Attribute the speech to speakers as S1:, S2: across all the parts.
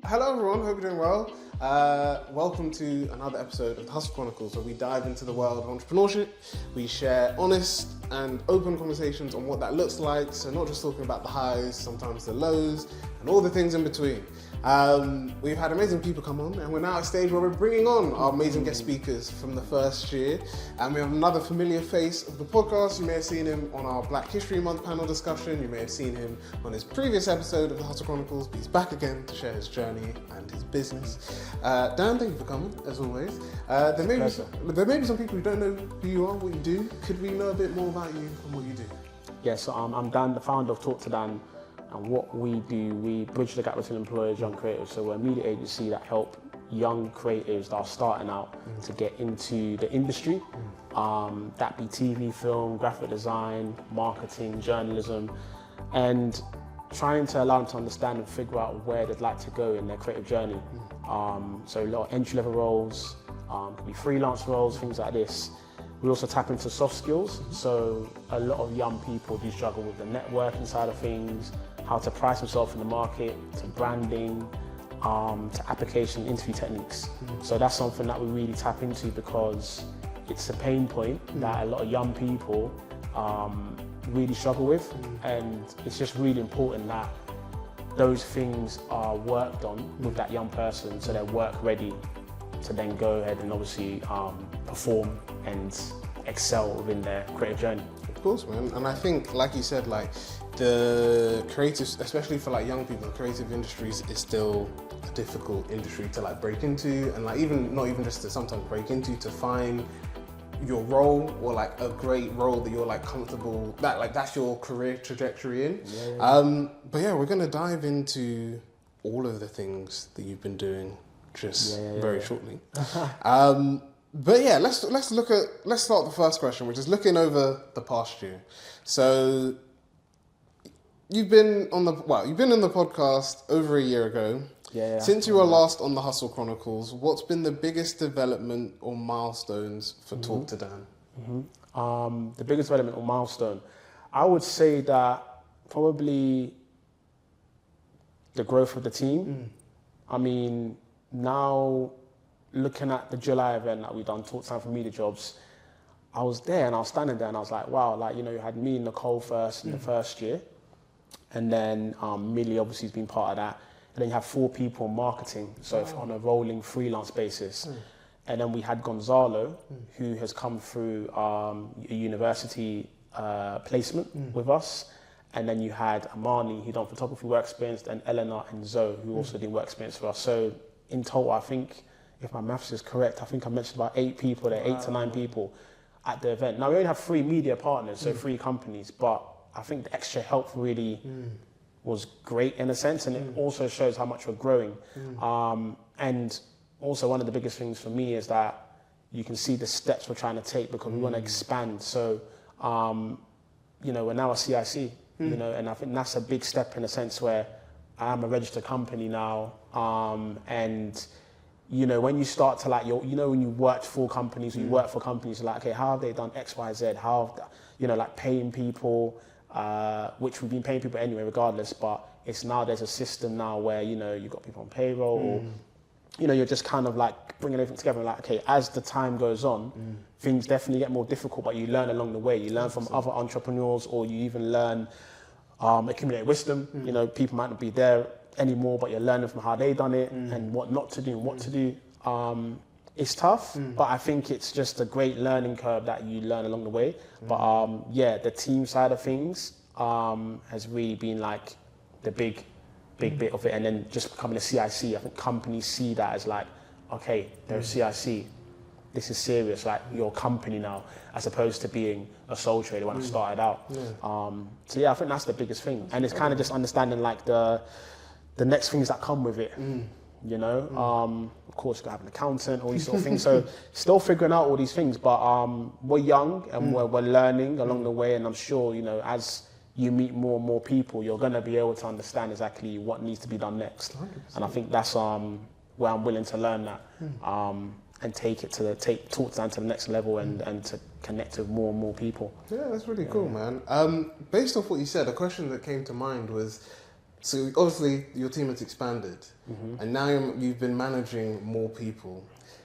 S1: Hello everyone, hope you're doing well. Welcome to another episode of the Hustle Chronicles, where we dive into the world of entrepreneurship. We share honest and open conversations on what that looks like, so not just talking about the highs, sometimes the lows, and all the things in between. We've had amazing people come on, and we're now at a stage where we're bringing on our amazing guest speakers from the first year. And we have another familiar face of the podcast. You may have seen him on our Black History Month panel discussion. You may have seen him on his previous episode of the Hustle Chronicles, but he's back again to share his journey and his business. Dan, thank you for coming, as always. There may be some people who don't know who you are, what you do. Could we know a bit more about you and what you do?
S2: Yes, I'm Dan, the founder of Talk2Dan. And what we do, we bridge the gap between employers, young creatives. So we're a media agency that help young creatives that are starting out to get into the industry. That be TV, film, graphic design, marketing, journalism, and trying to allow them to understand and figure out where they'd like to go in their creative journey. So a lot of entry-level roles, could be freelance roles, things like this. We also tap into soft skills. So a lot of young people do struggle with the networking side of things, how to price themselves in the market, to branding, to application, interview techniques. So that's something that we really tap into because it's a pain point that a lot of young people really struggle with. And it's just really important that those things are worked on with that young person so they're work ready to then go ahead and obviously perform and excel within their creative journey.
S1: Of course, man. And I think, like you said, like the creative, especially for like young people, creative industries is still a difficult industry to like break into, and like not even just to sometimes break into, to find your role or like a great role that you're like comfortable, that like that's your career trajectory in. But yeah, we're gonna dive into all of the things that you've been doing just very shortly. But yeah, let's start the first question, which is looking over the past year. So you've been in the podcast over a year ago. Since you were last on the Hustle Chronicles, what's been the biggest development or milestones for Talk2Dan?
S2: The biggest development or milestone, I would say that probably the growth of the team. I mean, now looking at the July event that we done, Talk2Dan for Media Jobs, I was there and I was standing there and I was like, wow, like, you know, you had me and Nicole first in the first year. And then Millie obviously has been part of that. And then you have 4 people in marketing, so it's on a rolling freelance basis. And then we had Gonzalo, who has come through a university placement with us. And then you had Amani, who done photography work experience, and Eleanor and Zoe, who also did work experience for us. So in total, I think, if my maths is correct, I think I mentioned about 8 people there, 8 to 9 people at the event. Now we only have 3 media partners, so 3 companies, but I think the extra help really was great in a sense, and it also shows how much we're growing. And also one of the biggest things for me is that you can see the steps we're trying to take because we want to expand. So, you know, we're now a CIC, you know, and I think that's a big step in a sense where I'm a registered company now, and you know, when you start to like, you know, when you worked for companies, you work for companies, you're like, okay, how have they done X, Y, Z? How have, you know, like paying people, which we've been paying people anyway, regardless, but it's now there's a system now where, you know, you've got people on payroll, or, you know, you're just kind of like bringing everything together and like, okay, as the time goes on, things definitely get more difficult, but you learn along the way. You learn from other entrepreneurs, or you even learn, accumulate wisdom. You know, people might not be there anymore, but you're learning from how they done it and what not to do and what to do. It's tough, but I think it's just a great learning curve that you learn along the way. But yeah, the team side of things has really been like the big bit of it. And then just becoming a CIC, I think companies see that as like, okay, they're a CIC. This is serious, like your company now, as opposed to being a sole trader when I started out. So yeah, I think that's the biggest thing. And it's kind of just understanding like the next things that come with it. You know, of course, you gotta have an accountant, all these sort of things. So still figuring out all these things, but we're young and we're learning along the way. And I'm sure, you know, as you meet more and more people, you're gonna be able to understand exactly what needs to be done next. 100%. And I think that's where I'm willing to learn that and take Talk2Dan to the next level and to connect with more and more people.
S1: Yeah, that's really cool, man. Based off what you said, a question that came to mind was, So obviously your team has expanded, and now you've been managing more people.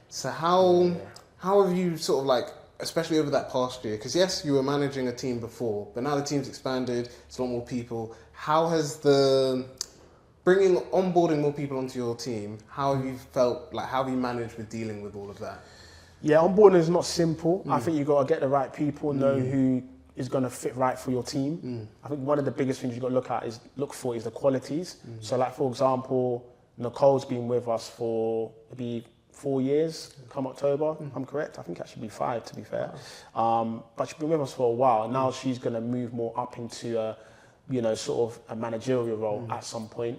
S1: So how have you sort of like, especially over that past year, because yes, you were managing a team before, but now the team's expanded, it's a lot more people. How has onboarding more people onto your team, how have you felt, like how have you managed with dealing with all of that?
S2: Yeah, onboarding is not simple. I think you've got to get the right people, know who is going to fit right for your team. I think one of the biggest things you've got to look for is the qualities. So like, for example, Nicole's been with us for maybe 4 years, come October, I'm correct? I think that should be 5, to be fair. But she's been with us for a while. Now she's going to move more up into a, sort of a managerial role at some point.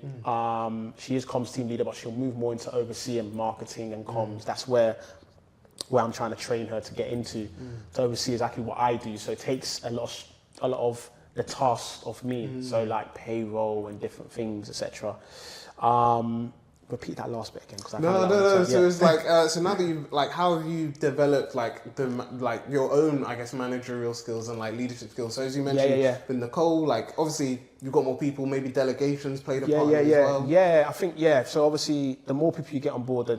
S2: She is comms team leader, but she'll move more into overseeing marketing and comms. That's where I'm trying to train her to get into, to oversee exactly what I do. So it takes a lot of the tasks of me. So like payroll and different things, etc. Repeat that last bit again.
S1: No. So it's like, so now that you like, how have you developed like your own, I guess, managerial skills and like leadership skills? So as you mentioned with Nicole, like obviously you've got more people, maybe delegations played a part as well.
S2: Yeah, I think So obviously, the more people you get on board, the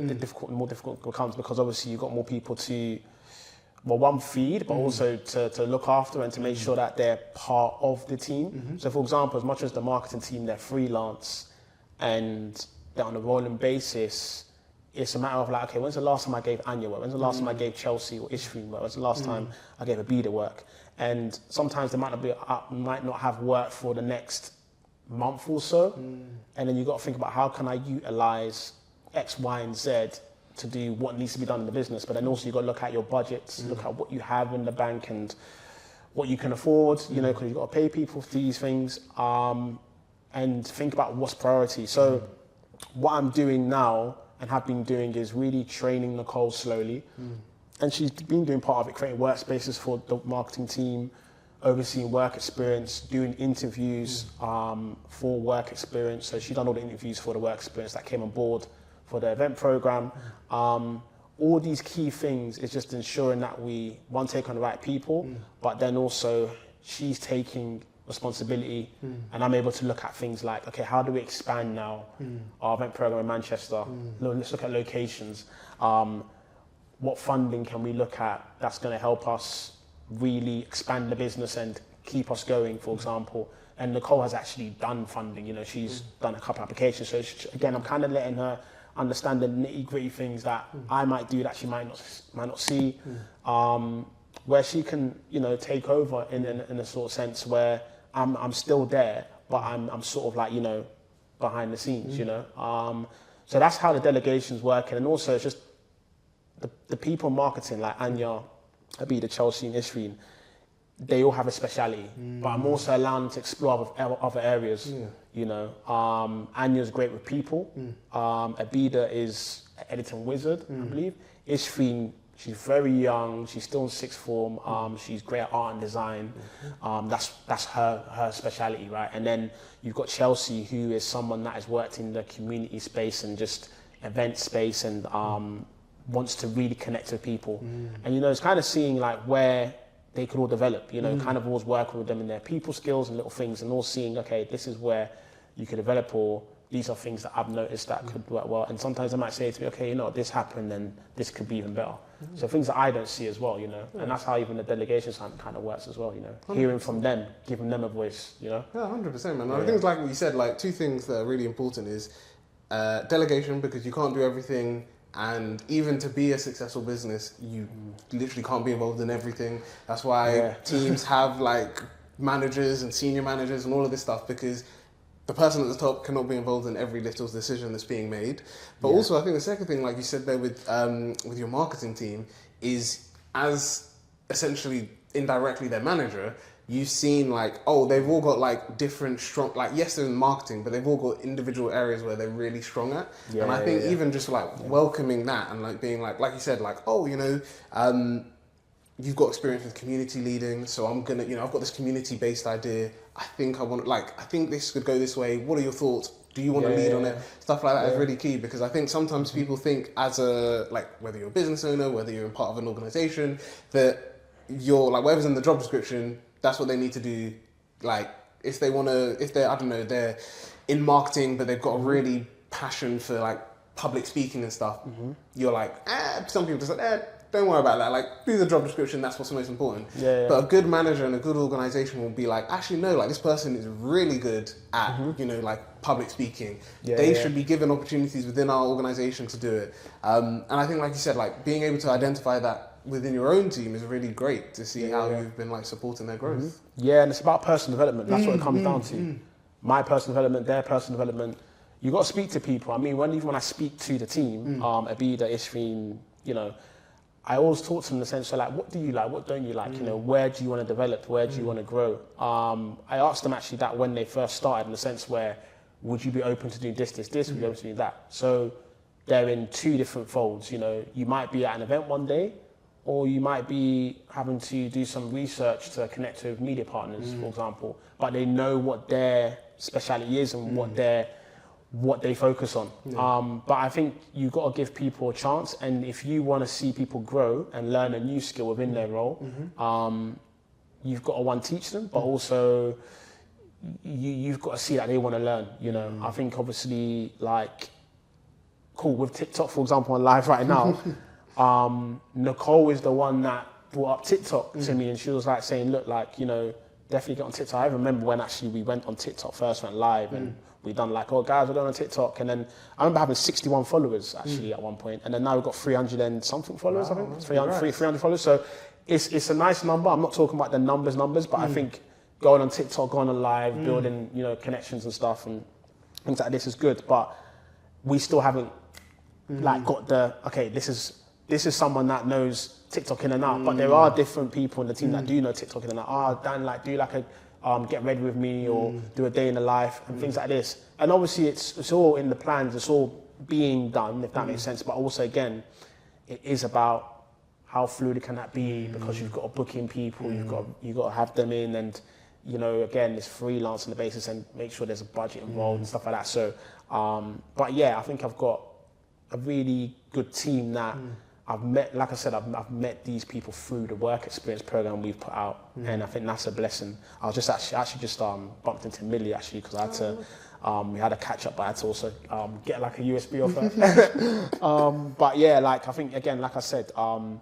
S2: more difficult it becomes, because obviously you've got more people to, well, one, feed, but also to look after and to make sure that they're part of the team. So for example, as much as the marketing team, they're freelance and they're on a rolling basis, it's a matter of like, okay, when's the last time I gave Anya work? When's the last time I gave Chelsea or Ishrin work? When's the last time I gave Abida work? And sometimes they might not have work for the next month or so. And then you've got to think about, how can I utilize X, Y, and Z to do what needs to be done in the business? But then also you've got to look at your budgets, look at what you have in the bank and what you can afford, because you've got to pay people for these things, and think about what's priority. So what I'm doing now and have been doing is really training Nicole slowly. And she's been doing part of it, creating workspaces for the marketing team, overseeing work experience, doing interviews for work experience. So she's done all the interviews for the work experience that came on board for the event program. All these key things is just ensuring that we, one, take on the right people, but then also she's taking responsibility, and I'm able to look at things like, okay, how do we expand now our event program in Manchester? Let's look at locations. What funding can we look at that's going to help us really expand the business and keep us going, for example? And Nicole has actually done funding. She's done a couple of applications. So again, I'm kind of letting her understand the nitty-gritty things that I might do that she might not see, where she can take over in a sort of sense where I'm still there, but I'm sort of like behind the scenes. So that's how the delegation's working. And also it's just the people marketing, like Anya, Abida, Chelsea, and Ishrin, they all have a speciality, but I'm also allowing them to explore other areas. Anya's great with people. Abida is an editing wizard, I believe. Ishrin, she's very young. She's still in sixth form. She's great at art and design. That's her speciality, right? And then you've got Chelsea, who is someone that has worked in the community space and just event space and wants to really connect with people. And it's kind of seeing like where they could all develop. Kind of always working with them in their people skills and little things, and all seeing, okay, this is where you could develop, or these are things that I've noticed that could work well. And sometimes they might say to me, okay, this happened and this could be even better. So things that I don't see as well, and that's how even the delegation side kind of works as well, hearing from them, giving them a voice, Yeah,
S1: 100%, man. I think like what you said, like two things that are really important is delegation, because you can't do everything. And even to be a successful business, you literally can't be involved in everything. That's why teams have like managers and senior managers and all of this stuff, because the person at the top cannot be involved in every little decision that's being made. But also, I think the second thing, like you said there with your marketing team, is as essentially indirectly their manager, you've seen like, oh, they've all got like different strong, like yes, they're in marketing, but they've all got individual areas where they're really strong at. And I think even just like welcoming that and like being like you said, like, oh, you've got experience with community leading, so I'm gonna, I've got this community-based idea. I think this could go this way. What are your thoughts? Do you want to lead on it? Stuff like that is really key, because I think sometimes people think as whether you're a business owner, whether you're part of an organization, that you're like, whatever's in the job description, that's what they need to do, like if they're, I don't know, they're in marketing, but they've got a really passion for like public speaking and stuff, you're like, some people just like, don't worry about that. Like, do the job description. That's what's most important.
S2: Yeah.
S1: But a good manager and a good organization will be like, actually, no, like this person is really good at, like public speaking. They should be given opportunities within our organization to do it. And I think, like you said, like being able to identify that within your own team is really great to see how you've been like supporting their growth.
S2: Yeah, and it's about personal development. That's what it comes down to. My personal development, their personal development. You got to speak to people. I mean, even when I speak to the team, Abida, Ishfeen, I always talk to them in the sense of like, what do you like? What don't you like? Where do you want to develop? Where do you want to grow? I asked them actually that when they first started, in the sense where, would you be open to doing this? Would you be open to doing that? So they're in two different folds. You might be at an event one day, or you might be having to do some research to connect with media partners, for example. But they know what their speciality is and what they focus on. But I think you've got to give people a chance, and if you want to see people grow and learn a new skill within their role, you've got to teach them, but also you've got to see that they want to learn. I think obviously, like, cool, with TikTok, for example, on live right now, Nicole is the one that brought up TikTok to me, and she was like saying, look, like, definitely get on TikTok. I remember when actually we went on TikTok first, went live, and we done like, oh guys, we're going on TikTok. And then I remember having 61 followers actually at one point. And then now we've got 300 and something followers, I think. 300 followers. So it's a nice number. I'm not talking about the numbers, but I think going on TikTok, going on live, building, connections and stuff and things like this is good. But we still haven't like got this is someone that knows TikTok in and out. But there are different people in the team that do know TikTok in and out. Dan, like, do like a get ready with me, or do a day in the life and things like this. And obviously it's all in the plans, it's all being done, if that makes sense. But also, again, it is about how fluid can that be, because you've got to book in people, you've got to have them in, and again, it's freelance on the basis, and make sure there's a budget involved and stuff like that. So but yeah, I think I've got a really good team that I've met. Like I said, I've met these people through the work experience program we've put out, and I think that's a blessing. I was just actually bumped into Millie actually, because I had to we had a catch up, but I had to also get like a USB off her. But yeah, like, I think again, like I said, and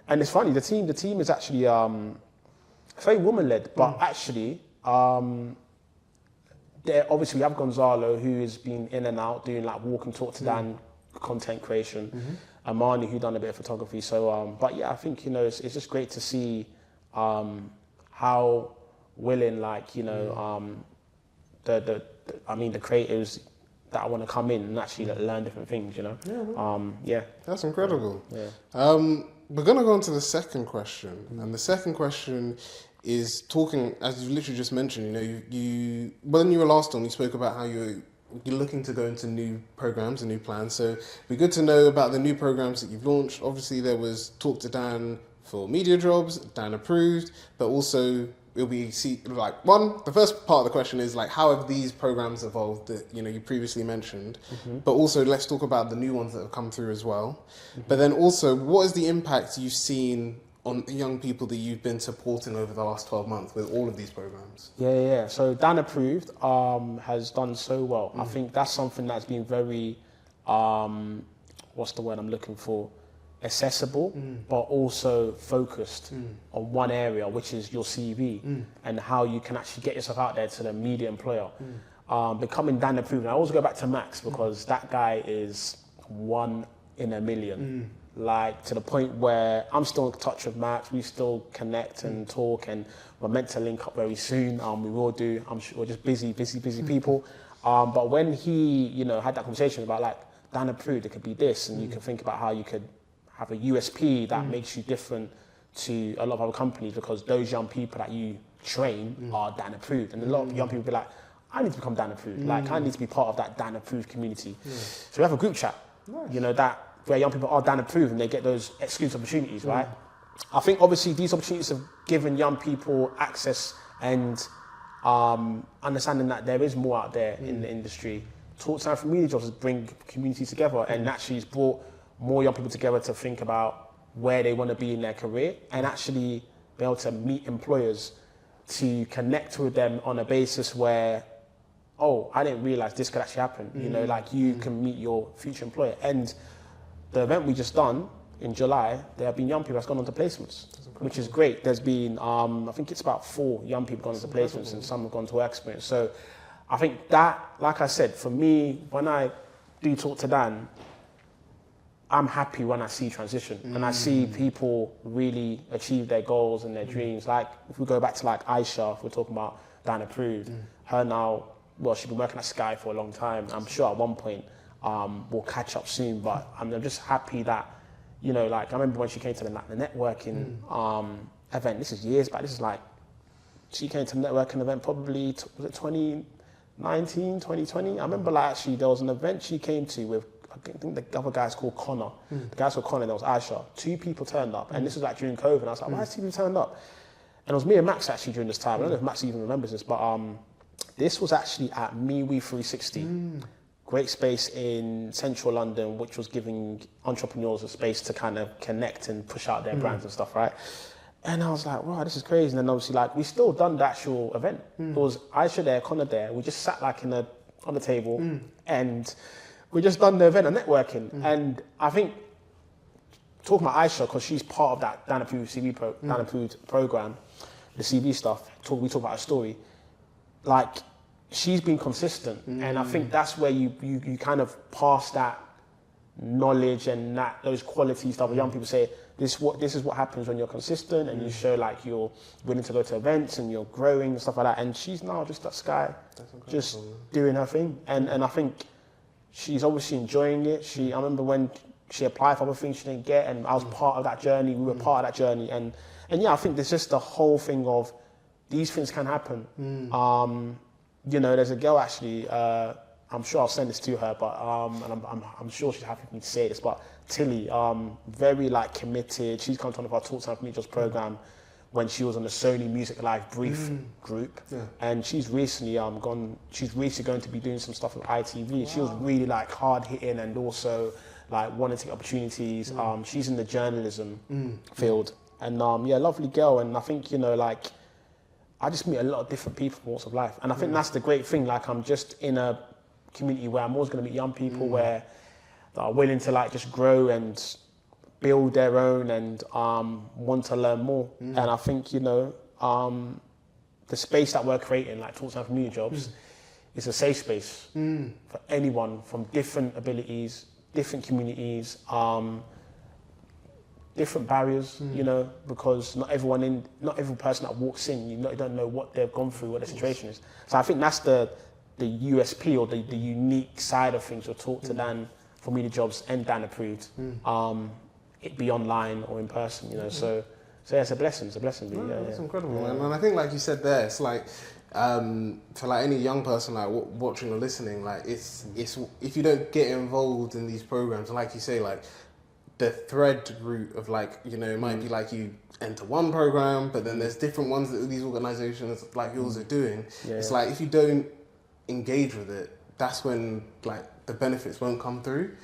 S2: it's funny, the team is actually very woman led, but actually obviously we have Gonzalo, who has been in and out doing like walk and talk to Dan content creation. Amani, who done a bit of photography. So, but yeah, I think, it's just great to see how willing, like, the creatives that I want to come in and actually learn different things, Yeah. That's
S1: incredible. We're going to go on to the second question. And the second question is talking, as you literally just mentioned, you when you were last on, you spoke about how you're looking to go into new programs and new plans. So it'd be good to know about the new programs that you've launched. Obviously, there was Talk2Dan for media jobs, Dan Approved, but also it'll be the first part of the question is like, how have these programs evolved that you previously mentioned? But also let's talk about the new ones that have come through as well. But then also, what is the impact you've seen on young people that you've been supporting over the last 12 months with all of these programs?
S2: Yeah. So Dan Approved has done so well. I think that's something that's been very, what's the word I'm looking for? Accessible, but also focused on one area, which is your CV and how you can actually get yourself out there to the media employer. Becoming Dan Approved, and I always go back to Max, because that guy is one in a million. Like, to the point where I'm still in touch with Max, we still connect and talk, and we're meant to link up very soon. We will do. I'm sure we're just busy people. But when he, had that conversation about like Dan Approved, it could be this, and you can think about how you could have a USP that makes you different to a lot of other companies, because those young people that you train are Dan Approved, and a lot of young people be like, I need to become Dan Approved. Like, I need to be part of that Dan Approved community. So we have a group chat, that where young people are Dan Approved, and they get those exclusive opportunities, right? I think obviously these opportunities have given young people access and understanding that there is more out there in the industry. Talk2Dan for media jobs bring communities together, and actually it's brought more young people together to think about where they want to be in their career, and actually be able to meet employers to connect with them on a basis where, oh, I didn't realize this could actually happen. You know, like you can meet your future employer. And the event we just done in July, there have been young people that's gone on to placements, which is great. There's been, I think it's about 4 young people gone into placements and some have gone to work experience. So I think that, like I said, for me, when I do talk to Dan, I'm happy when I see transition and I see people really achieve their goals and their dreams. Like if we go back to like Aisha, if we're talking about Dan Approved, her now, well, she's been working at Sky for a long time. I'm sure at one point we'll catch up soon, but I'm just happy that, you know, like I remember when she came to the networking event, this is years back, this is like, she came to the networking event probably, was it 2019, 2020? I remember like actually there was an event she came to with, I think the other guy's called Connor. The guy's called Connor, there was Aisha. 2 people turned up, and this was like during COVID, and I was like, why is 2 people turned up? And it was me and Max actually during this time. I don't know if Max even remembers this, but this was actually at MeWe 360. Great space in central London, which was giving entrepreneurs a space to kind of connect and push out their brands and stuff, right? And I was like, wow, this is crazy. And then obviously like, we still done the actual event. It was Aisha there, Connor there. We just sat like on the table and we just done the event of networking. And I think, talking about Aisha, because she's part of that Dan Approved Dan Approved program, the CV stuff, we talk about her story. Like, she's been consistent. And I think that's where you kind of pass that knowledge and those qualities that young people say, this is what happens when you're consistent and you show like you're willing to go to events and you're growing and stuff like that. And she's now just at Sky, just doing her thing. And I think she's obviously enjoying it. I remember when she applied for other things she didn't get, and I was part of that journey. We were part of that journey. And yeah, I think there's just the whole thing of these things can happen. You know, there's a girl actually, I'm sure I'll send this to her, but and I'm sure she's happy for me to say this, but Tilly, very like committed. She's come to one of our Talk2Dan Meetings program when she was on the Sony Music Live Brief group, and she's recently she's recently going to be doing some stuff with ITV. She was really like hard hitting and also like wanting to take opportunities. She's in the journalism field, and yeah, lovely girl. And I think, you know, like, I just meet a lot of different people from walks of life, and I think that's the great thing. Like, I'm just in a community where I'm always going to meet young people that are willing to like just grow and build their own and want to learn more. And I think, you know, the space that we're creating, like Talk2Dan Community Jobs, is a safe space for anyone from different abilities, different communities, different barriers, you know, because not every person that walks in, you don't know what they've gone through, what their situation is. So I think that's the USP or the unique side of things with Talk2Dan for Media Jobs and Dan Approved. It be online or in person, you know. So yeah, it's a blessing.
S1: That's incredible, man. And I think, like you said there, it's like for like any young person like watching or listening, like it's if you don't get involved in these programs, like you say, like the thread route of like, you know, it might be like you enter one program, but then there's different ones that these organizations like yours are doing. It's like if you don't engage with it, that's when like the benefits won't come through.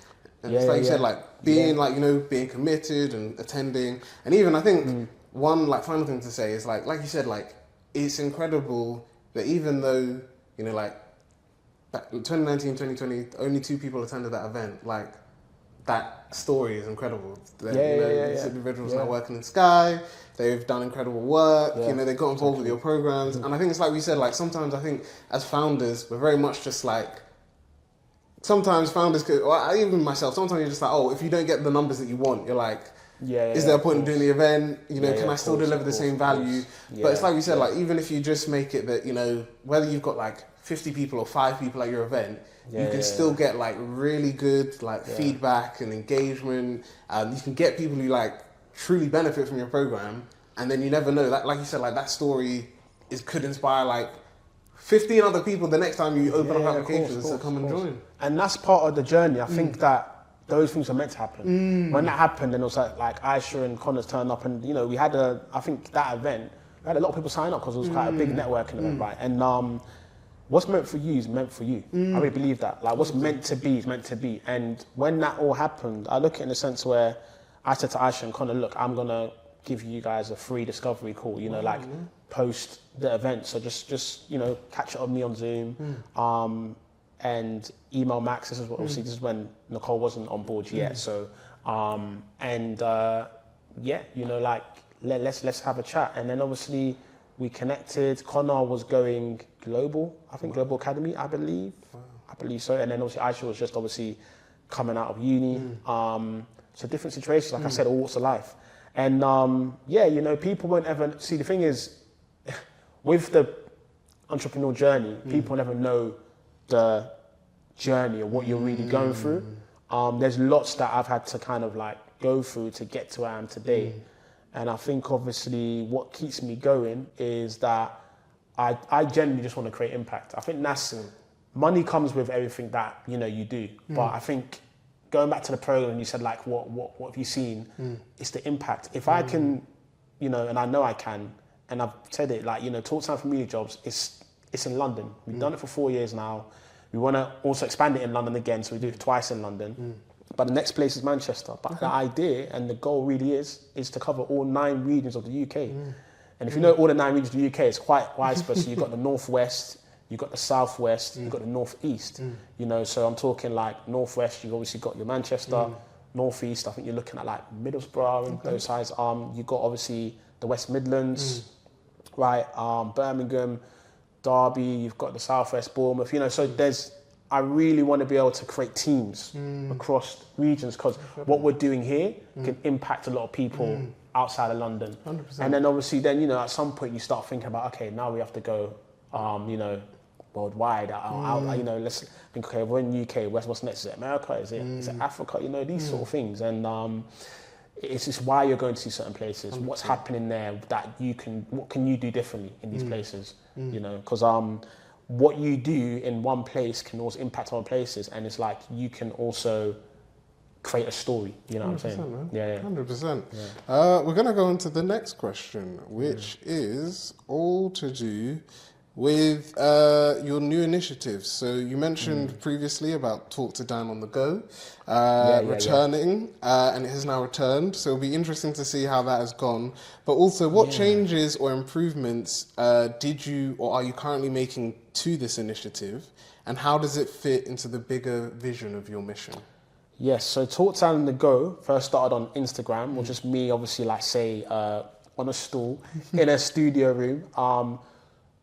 S1: And it's like you said, like being like, you know, being committed and attending. And even I think one like final thing to say is like you said, like it's incredible that even though, you know, like 2019, 2020, only 2 people attended that event, like that story is incredible. These individuals now working in Sky, they've done incredible work, you know, they got involved with your programs. And I think it's like we said, like sometimes I think as founders, we're very much just like, sometimes founders could, or even myself, sometimes you're just like, oh, if you don't get the numbers that you want, you're like, is there a point in doing the event? You know, can I still deliver the same value? But it's like we said, like even if you just make it that, you know, whether you've got like 50 people or 5 people at your event, you can still get like really good like feedback and engagement. You can get people who like truly benefit from your program, and then you never know that, like you said, like that story could inspire like 15 other people the next time you open up applications to come and join.
S2: And that's part of the journey. I think that those things are meant to happen. When that happened, then it was like Aisha and Connors turned up, and you know, we had I think that event, we had a lot of people sign up because it was quite a big networking event, right? And what's meant for you is meant for you. I really believe that. Like what's meant to be is meant to be. And when that all happened, I look at it in a sense where I said to Aisha and Connor, look, I'm gonna give you guys a free discovery call, like post the event. So just catch up with me on Zoom, and email Max. This is when Nicole wasn't on board yet. So, let's have a chat. And then obviously we connected. Connor was going global, I think Global Academy, I believe. I believe so. And then obviously Aisha was just obviously coming out of uni. So different situations, like I said, all walks of life. And people won't ever see. The thing is, with the entrepreneurial journey, people never know the journey or what you're really going through. There's lots that I've had to kind of like go through to get to where I am today. And I think obviously what keeps me going is that I genuinely just want to create impact. I think that's money comes with everything that you do. But I think going back to the program, you said like what have you seen? It's the impact. If I can, and I know I can, and I've said it, like Talk2Dan for Media Jobs, it's in London. We've done it for 4 years now. We want to also expand it in London again, so we do it twice in London. But the next place is Manchester. But the idea and the goal really is to cover all 9 regions of the UK. And if you know all the 9 regions of the UK, it's quite widespread. So you've got the Northwest, you've got the Southwest, you've got the Northeast. So I'm talking like Northwest, you've obviously got your Manchester, Northeast, I think you're looking at like Middlesbrough and those sides. You've got obviously the West Midlands, right? Birmingham, Derby, you've got the Southwest, Bournemouth, so I really want to be able to create teams across regions, because what we're doing here can impact a lot of people outside of London.
S1: 100%.
S2: And then obviously at some point you start thinking about, okay, now we have to go, worldwide, let's think, okay, we're in UK, what's next? Is it America? Is it Africa? These sort of things. And it's just why you're going to see certain places, 100%. What's happening there that what can you do differently in these places? Because what you do in one place can also impact other places, and it's like you can also create a story. You know what I'm saying?
S1: Man. 100%. We're going to go on to the next question, which is all to do with your new initiatives. So you mentioned previously about Talk2Dan on the go, returning, and it has now returned. So it'll be interesting to see how that has gone. But also, what changes or improvements did you or are you currently making to this initiative, and how does it fit into the bigger vision of your mission?
S2: Yes, so Talk2Dan on the go first started on Instagram, or just me, obviously, on a stool in a studio room,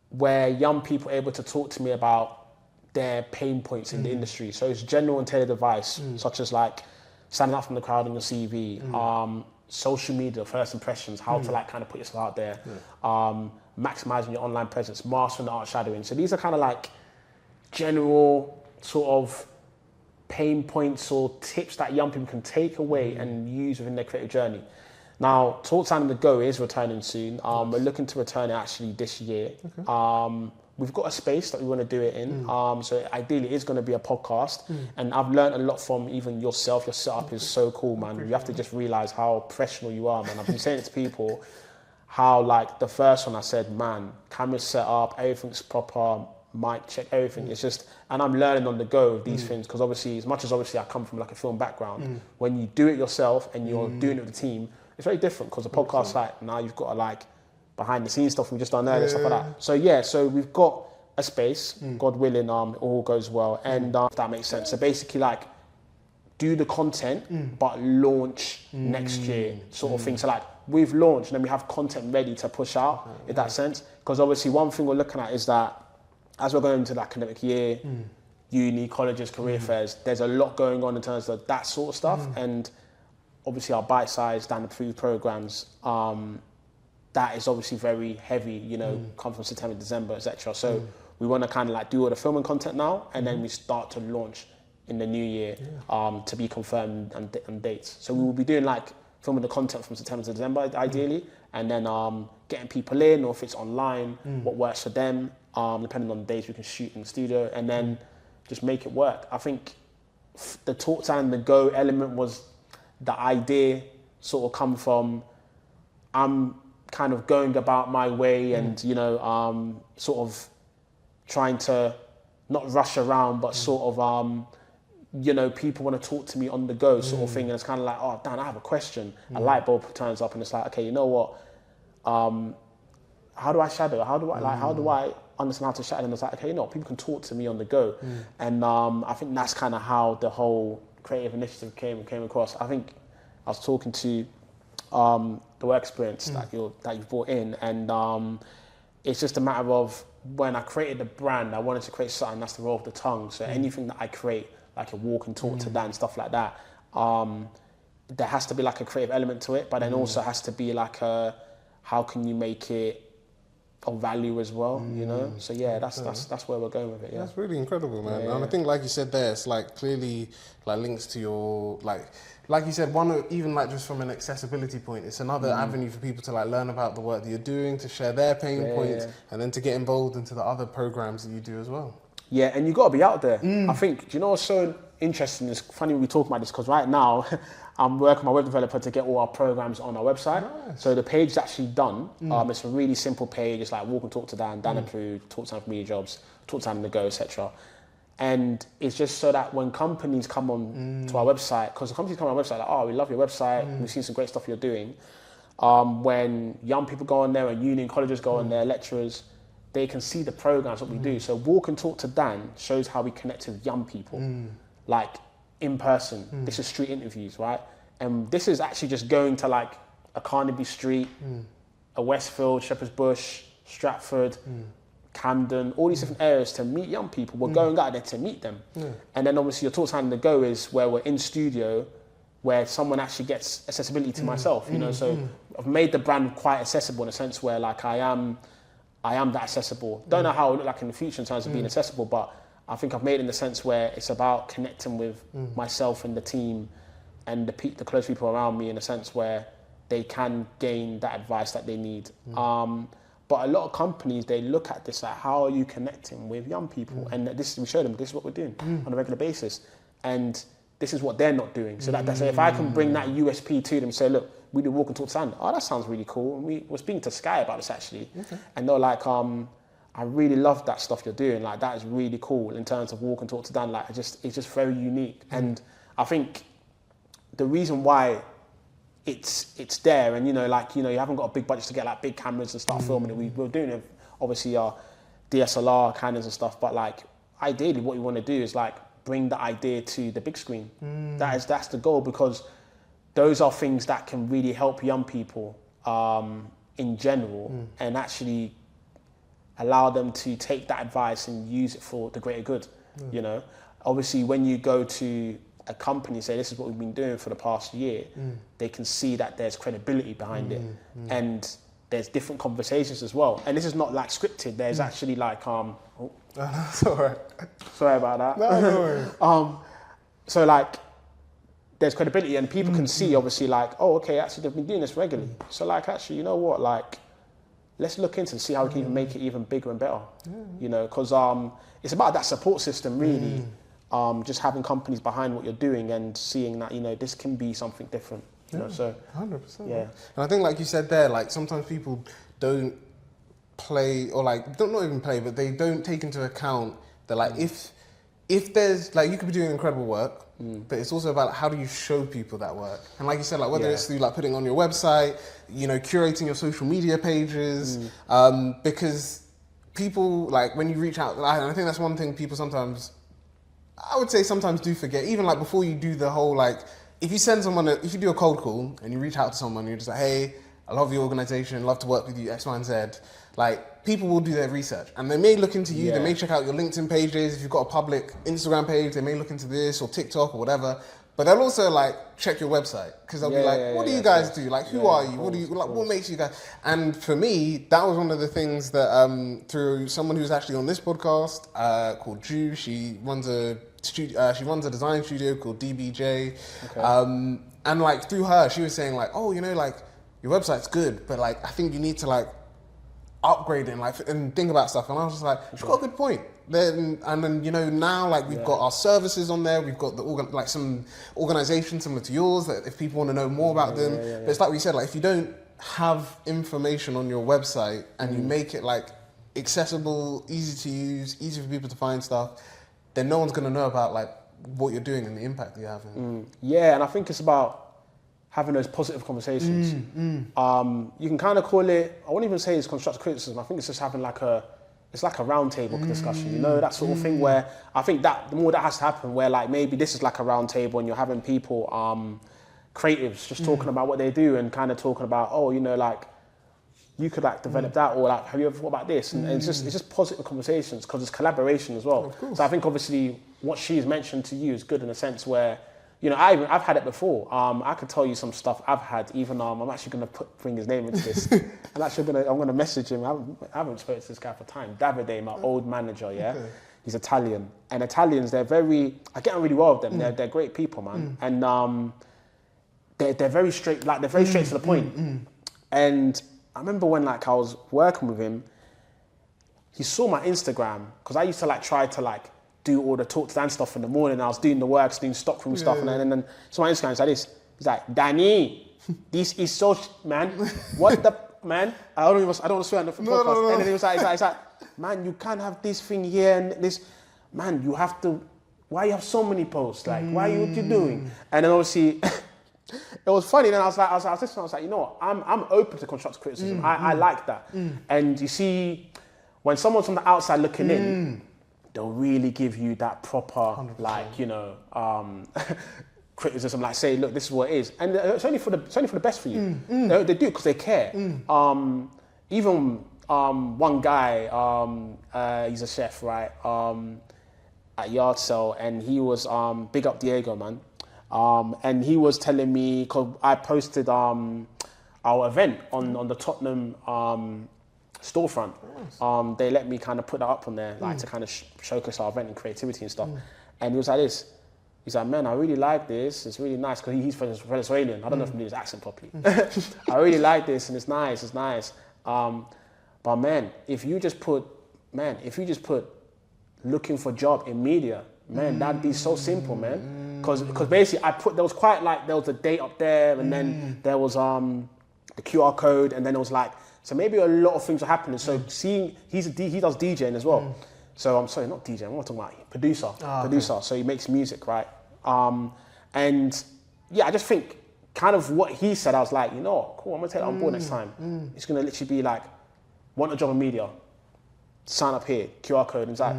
S2: where young people are able to talk to me about their pain points in the industry. So it's general and tailored advice, such as like standing out from the crowd on your CV, social media, first impressions, how to kind of put yourself out there, maximizing your online presence, mastering the art shadowing. So these are kind of like general sort of pain points or tips that young people can take away and use within their creative journey. Now, Talk2Dan on the go is returning soon. We're looking to return it actually this year. We've got a space that we want to do it in. So ideally, it's going to be a podcast. And I've learned a lot from even yourself. Your setup is so cool, man. You have to just realize how professional you are, man. I've been saying it to people, how the first one I said, man, camera's set up, everything's proper, mic check, everything. It's just, and I'm learning on the go of these things, because obviously, as much as I come from a film background, when you do it yourself and you're doing it with the team, it's very different, because the podcast, now you've got behind the scenes stuff we just done earlier, stuff like that. So so we've got a space, God willing, it all goes well, and if that makes sense. So basically, do the content, but launch next year, sort of thing. So we've launched, and then we have content ready to push out, in that sense. Because obviously, one thing we're looking at is that as we're going into the academic year, uni, colleges, career fairs, there's a lot going on in terms of that sort of stuff, and obviously our bite-sized Dan Approved programs, that is obviously very heavy, come from September, December, etc. So we want to kind of do all the filming content now, and then we start to launch in the new year, to be confirmed and dates. So we will be doing filming the content from September to December ideally, and then getting people in, or if it's online, what works for them, depending on the days we can shoot in the studio, and then just make it work. I think the Talk2Dan and the go element was the idea sort of come from, I'm kind of going about my way and, sort of trying to not rush around, but sort of you know, people want to talk to me on the go sort of thing. And it's kind of like, oh, Dan, I have a question. A light bulb turns up and it's like, okay, you know what? How do I shadow? How do I understand how to shadow? And it's like, okay, you know, people can talk to me on the go. And I think that's kind of how the whole creative initiative came across. I think I was talking to the work experience that you've brought in, and it's just a matter of when I created the brand, I wanted to create something that's the roll of the tongue. So anything that I create, like a walk and talk to Dan, stuff like that, there has to be like a creative element to it, but then also has to be like a, how can you make it of value as well, you know? So yeah, that's where we're going with it. Yeah,
S1: that's really incredible, man.
S2: Yeah.
S1: And I think, like you said there, it's like clearly like links to your like you said, one even like just from an accessibility point, it's another avenue for people to like learn about the work that you're doing, to share their pain points, and then to get involved into the other programs that you do as well.
S2: Yeah, and you got to be out there. I think, do you know what's so interesting? It's funny we talk about this because right now I'm working with my web developer to get all our programs on our website. Nice. So the page is actually done. It's a really simple page. It's like walk and talk to Dan, Dan Approved, talk to Dan for media jobs, talk to Dan on the go, etc. And it's just so that when companies come on to our website, because the companies come on our website like, oh, we love your website, we've seen some great stuff you're doing. When young people go on there and uni and colleges go on there, lecturers, they can see the programs, what we do. So walk and talk to Dan shows how we connect with young people, like in person. This is street interviews, right? And this is actually just going to like a Carnaby Street, a Westfield, Shepherd's Bush, Stratford, Camden, all these different areas to meet young people. We're going out there to meet them. And then obviously your talk time on the go is where we're in studio, where someone actually gets accessibility to myself, you know? So I've made the brand quite accessible in a sense where like I am that accessible. Don't know how it will look like in the future in terms of being accessible, but I think I've made it in the sense where it's about connecting with myself and the team and the close people around me in a sense where they can gain that advice that they need. But a lot of companies, they look at this like, how are you connecting with young people? And we show them, this is what we're doing on a regular basis. And this is what they're not doing. So so if I can bring that USP to them and say, look, we do walk and talk to Dan. Oh, that sounds really cool. And we were speaking to Sky about this actually. And they're like, I really love that stuff you're doing. Like, that is really cool in terms of walk and talk to Dan. Like, it's just very unique. And I think the reason why it's there, and you haven't got a big budget to get like big cameras and start filming it. We're doing it, obviously our DSLR Canons and stuff, but like ideally what we want to do is like bring the idea to the big screen. That's the goal, because those are things that can really help young people in general and actually allow them to take that advice and use it for the greater good. You know, obviously when you go to a company and say, this is what we've been doing for the past year, they can see that there's credibility behind it. And there's different conversations as well. And this is not like scripted. There's actually like,
S1: that's all right.
S2: Sorry about that.
S1: No.
S2: So like, there's credibility and people can see obviously like, oh, okay, actually they've been doing this regularly. So like, actually, you know what, like, let's look into and see how we can even make it even bigger and better. You know, because it's about that support system really. Just having companies behind what you're doing and seeing that, you know, this can be something different. You know, so
S1: 100%.
S2: Yeah.
S1: And I think, like you said there, like sometimes people don't play, or like don't not even play, but they don't take into account that like if there's like, you could be doing incredible work, but it's also about how do you show people that work. And like you said, like whether it's through like putting on your website, you know, curating your social media pages, because people like when you reach out, and I think that's one thing people sometimes, I would say sometimes do forget, even like before you do the whole like, if you send someone, if you do a cold call and you reach out to someone, you're just like, hey, I love your organization, love to work with you, X, Y, and Z. Like, people will do their research and they may look into you, they may check out your LinkedIn pages. If you've got a public Instagram page, they may look into this or TikTok or whatever. But they'll also like check your website because they'll be like, what do you guys do? Like, who are you? What do you, like, what makes you guys? And for me, that was one of the things that through someone who's actually on this podcast called Ju, she runs a design studio called DBJ. And like through her, she was saying like, oh, you know, like your website's good, but like, I think you need to like upgrade it and think about stuff. And I was just like, she's got a good point. Then you know, now like we've got our services on there, we've got the some organizations similar to yours that if people want to know more about them. But it's like we said, like if you don't have information on your website and you make it like accessible, easy to use, easy for people to find stuff, then no one's gonna know about like what you're doing and the impact that you're having.
S2: Yeah, and I think it's about having those positive conversations. You can kind of call it, I won't even say it's constructive criticism, I think it's just having it's like a round table discussion, you know, that sort of thing where I think that the more that has to happen, where like maybe this is like a round table and you're having people, creatives just talking about what they do and kind of talking about, oh, you know, like you could like develop that, or like, have you ever thought about this? And it's just positive conversations because it's collaboration as well. So I think obviously what she's mentioned to you is good in a sense where, you know, I've had it before. I could tell you some stuff I've had. Even I'm actually going to bring his name into this. I'm going to message him. I haven't spoken to this guy for time. Davide, my old manager. Yeah, he's Italian, and Italians I get on really well with them. They're great people, man, and they're very straight. Like they're very straight to the point. And I remember when like I was working with him, he saw my Instagram because I used to like try to like do all the talk to Dan stuff in the morning. I was doing the works, doing stockroom stuff, and then so my Instagram is like this. He's like, Danny, this is so man. What the man? I don't want to swear on the podcast. No. And then he was like, man, you can't have this thing here and this. Man, you have to. Why you have so many posts? Like, what you doing? And then obviously, it was funny. Then I was listening. I was like, you know what? I'm open to constructive criticism. I like that. And you see, when someone's from the outside looking in, they'll really give you that proper, 100%. Like, you know, criticism, like say, look, this is what it is. And it's only for the best for you. They do it because they care. Even one guy, he's a chef, right, at Yard Sale, and he was, big up Diego, man. And he was telling me, because I posted our event on the Tottenham storefront. Nice. They let me kind of put that up on there, like to kind of showcase our event and creativity and stuff. And he was like this. He's like, man, I really like this. It's really nice because he's Venezuelan. I don't know if I'm doing his accent properly. I really like this and it's nice. But man, if you just put looking for job in media, man, that'd be so simple, man. Because basically there was a date up there, and then there was the QR code, and then it was like, so maybe a lot of things are happening. So seeing he does DJing as well. So I'm sorry, not DJing. What am I talking about? Producer. Okay. So he makes music, right? And yeah, I just think kind of what he said. I was like, you know what? Cool. I'm gonna take that on board next time. It's gonna literally be like, want a job in media? Sign up here. QR code. And it's like,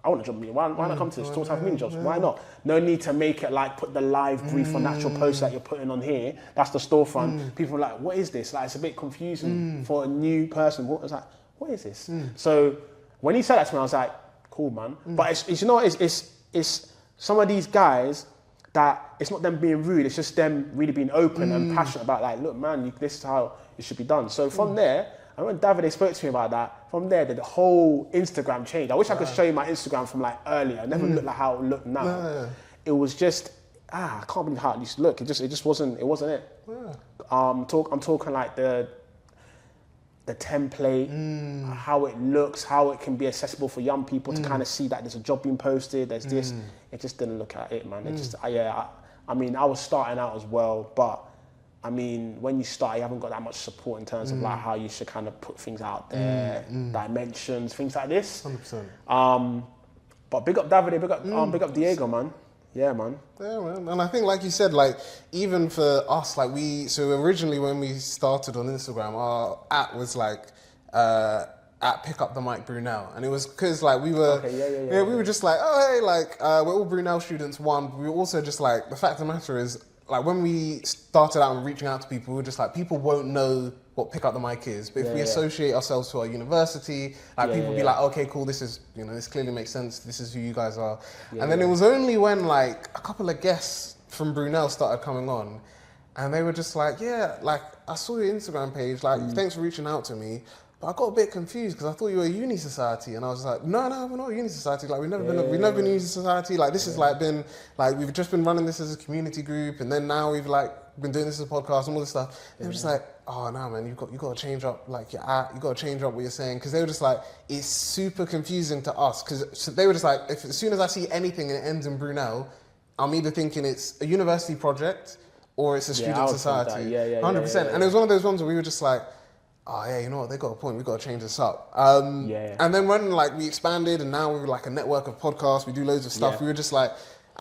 S2: I want a job in media. Why not come to this? Talk to media jobs. Why not? No need to make it like put the live brief on the actual post that you're putting on here. That's the storefront. People are like, what is this? Like, it's a bit confusing for a new person. I was like, what is this? So when he said that to me, I was like, cool, man. But it's you know, it's some of these guys that it's not them being rude. It's just them really being open and passionate about like, look, man, this is how it should be done. So from there, and when Davide spoke to me about that, from there, the whole Instagram changed. I wish I could show you my Instagram from like earlier. It never looked like how it looked now. It was just, I can't believe how it used to look. It just wasn't it. Yeah. I'm talking like the template, how it looks, how it can be accessible for young people to kind of see that there's a job being posted, there's this. It just didn't look at it, man. It just, I mean, I was starting out as well, but I mean, when you start, you haven't got that much support in terms of like how you should kind of put things out there, dimensions, things like this.
S1: 100%.
S2: But big up Davide, big up Diego, man. Yeah, man.
S1: Yeah, man. And I think, like you said, like even for us, like so originally when we started on Instagram, our @ was like at Pick Up the Mic Brunel, and it was because like we were, we were just like, oh hey, like we're all Brunel students. One, we were also just like, the fact of the matter is, like when we started out and reaching out to people, we were just like, people won't know what Pick Up the Mic is, but if we associate ourselves to our university, like people will be like, okay, cool, this is, you know, this clearly makes sense, this is who you guys are. And then it was only when like a couple of guests from Brunel started coming on, and they were just like, yeah, like I saw your Instagram page, like thanks for reaching out to me, but I got a bit confused because I thought you were a uni society, and I was like, no, we're not a uni society. Like we've never been a uni society. Like this is like been like we've just been running this as a community group, and then now we've like been doing this as a podcast and all this stuff. And they were just like, oh no, man, you got to change up like your you got to change up what you're saying, because they were just like, it's super confusing to us, because they were just like, as soon as I see anything and it ends in Brunel, I'm either thinking it's a university project or it's a student society. 100%. And it was one of those ones where we were just like, oh yeah, you know what, they got a point, we've got to change this up. And then when like we expanded and now we were like a network of podcasts, we do loads of stuff, we were just like,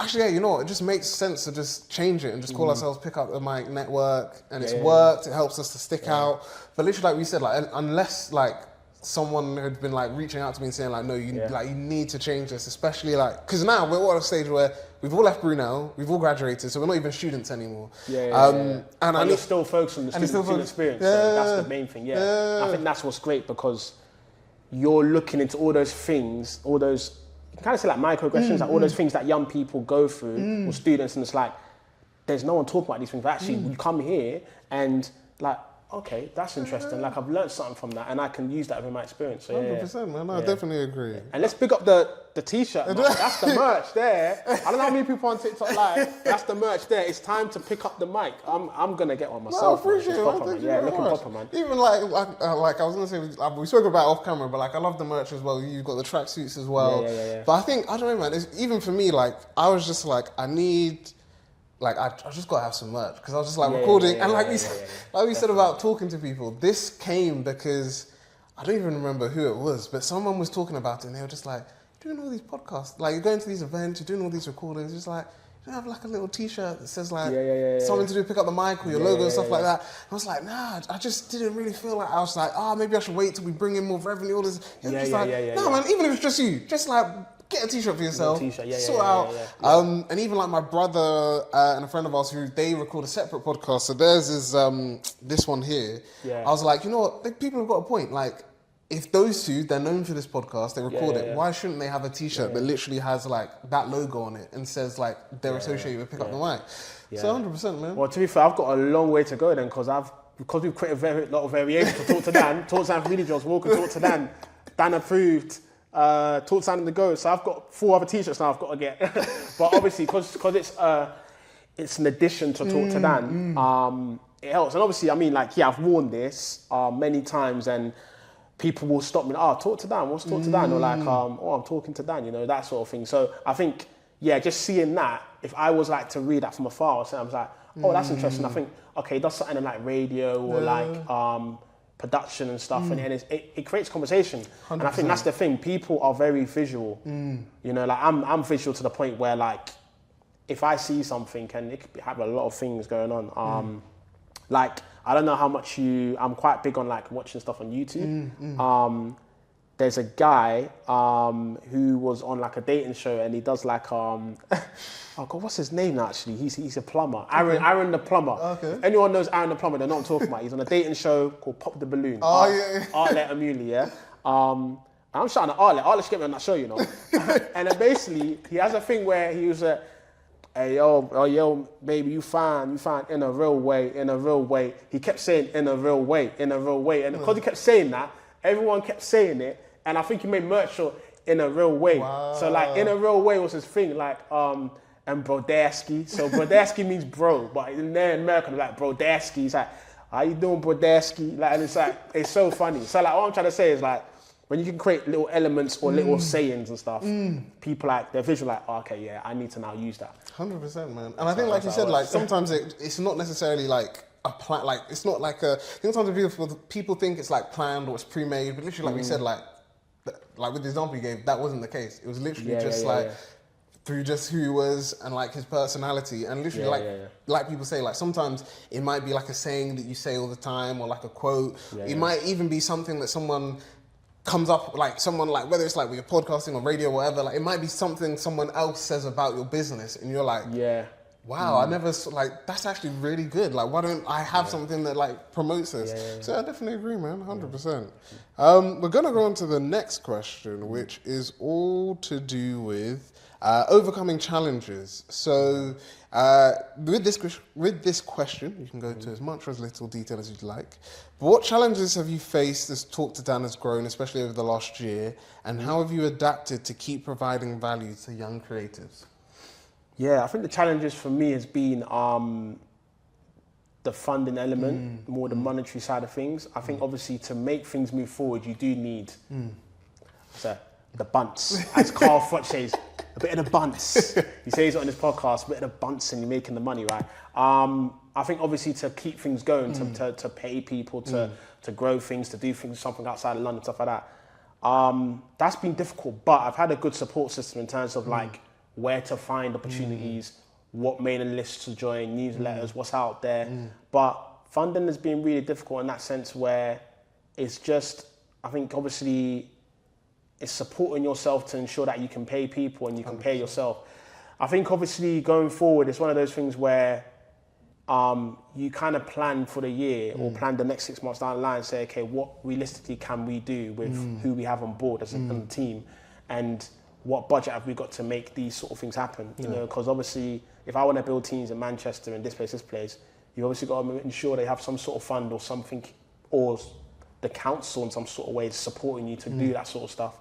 S1: actually, yeah, you know what? It just makes sense to just change it and just call ourselves Pick Up the Mic Network, and it's worked. It helps us to stick out. But literally, like we said, like unless like someone had been like reaching out to me and saying like, no, you need to change this, especially like because now we're all at a stage where we've all left Brunel, we've all graduated, so we're not even students anymore.
S2: And you're still focused on the student experience. So that's the main thing. I think that's what's great because you're looking into all those things, all those, you can kind of say like microaggressions, like all those things that young people go through or students, and it's like there's no one talking about these things. But actually, you come here and like, okay, that's interesting. Like I've learned something from that, and I can use that in my experience. So
S1: 100%, man. I definitely agree.
S2: And let's pick up the t-shirt. Man. That's the merch there. I don't know how many people on TikTok like. That's the merch there. It's time to pick up the mic. I'm gonna get one myself.
S1: No, I appreciate it. Man.
S2: Yeah, looking proper, man.
S1: Even like I was gonna say, we spoke about off camera, but like I love the merch as well. You've got the tracksuits as well.
S2: Yeah.
S1: But I think I don't know, man. Even for me, like I was just like I need. Like I just gotta have some merch because I was just like recording and like we said about talking to people. This came because I don't even remember who it was, but someone was talking about it and they were just like, "You're doing all these podcasts, like you're going to these events, you're doing all these recordings. Just like you don't have like a little T-shirt that says like something to do, pick up the mic or your logo and stuff like that." I was like, nah, I just didn't really feel like I was like, maybe I should wait till we bring in more revenue. All this, no, man. Even if it's just you, just like. Get a T-shirt for yourself, sort out. And even like my brother and a friend of ours who they record a separate podcast. So theirs is this one here. I was like, you know what? People have got a point. Like, if those two, they're known for this podcast, they record it. Why shouldn't they have a T-shirt that literally has like that logo on it and says like they're associated with Pick Up the Mic? So 100%, man.
S2: Well, to be fair, I've got a long way to go then because we've created a lot of variations to Talk to Dan. Talk to Dan for Really Jobs, Walker, Talk to Dan, Dan Approved. Talk to Dan and the Go. So I've got 4 other T-shirts now I've got to get. But obviously, because it's an addition to Talk to Dan, it helps. And obviously, I mean, like, I've worn this many times and people will stop me, Talk to Dan, what's Talk to Dan? Or like, I'm talking to Dan, you know, that sort of thing. So I think, just seeing that, if I was like to read that from afar, I was like, that's interesting. I think, okay, it does something in like radio or like, production and stuff, and it creates conversation. 100%. And I think that's the thing. People are very visual. You know, like I'm visual to the point where like if I see something, and it could have a lot of things going on. Like I don't know how much I'm quite big on like watching stuff on YouTube. There's a guy who was on like a dating show, and he does like oh God, what's his name actually? He's a plumber. Aaron the plumber. Okay. If anyone knows Aaron the plumber, they're not what I'm talking about. He's on a dating show called Pop the Balloon. Artlet Amelia. I'm shouting at Artlet. Artlet should get me on that show, you know. And then basically he has a thing where he was hey yo, baby, you fine in a real way. He kept saying in a real way, and because he kept saying that, everyone kept saying it, and I think he made merch in a real way. Wow. So like in a real way was his thing, like and brodaski. So brodaski means bro, but in America, like brodaski, it's like, how you doing, brodaski? Like, and it's like, it's so funny. So like, what I'm trying to say is like, when you can create little elements or little sayings and stuff, people like, they're visual like, okay, I need to now use that.
S1: 100%, man. And I think like you said, like sometimes it's not necessarily like a plan, like it's not like a, I think sometimes people think it's like planned or it's pre-made, but literally like we said, like with the example you gave, that wasn't the case. It was literally through just who he was and like his personality, and literally like people say, like sometimes it might be like a saying that you say all the time or like a quote. It might even be something that someone comes up, like someone like, whether it's like with your podcasting or radio or whatever, like it might be something someone else says about your business and you're like, wow, I never, like, that's actually really good. Like, why don't I have something that, like, promotes this? So I definitely agree, man, 100%. We're going to go on to the next question, which is all to do with overcoming challenges. So with this question, you can go to as much or as little detail as you'd like. But what challenges have you faced as Talk to Dan has grown, especially over the last year? And how have you adapted to keep providing value to young creatives?
S2: Yeah, I think the challenges for me has been the funding element, more the monetary side of things. I think obviously to make things move forward, you do need the bunts, as Carl Froch says, a bit of the bunts. He says it on his podcast, a bit of the bunts and you're making the money, right? I think obviously to keep things going, to pay people, to grow things, to do things, something outside of London, stuff like that. That's been difficult, but I've had a good support system in terms of like where to find opportunities, what mailing lists to join, newsletters, what's out there. But funding has been really difficult in that sense where it's just, I think obviously it's supporting yourself to ensure that you can pay people and you can pay yourself. I think obviously going forward, it's one of those things where you kind of plan for the year or plan the next 6 months down the line and say, okay, what realistically can we do with who we have on board as a team, and what budget have we got to make these sort of things happen? You know, because obviously if I want to build teams in Manchester and this place, you obviously got to ensure they have some sort of fund or something, or the council in some sort of way is supporting you to do that sort of stuff.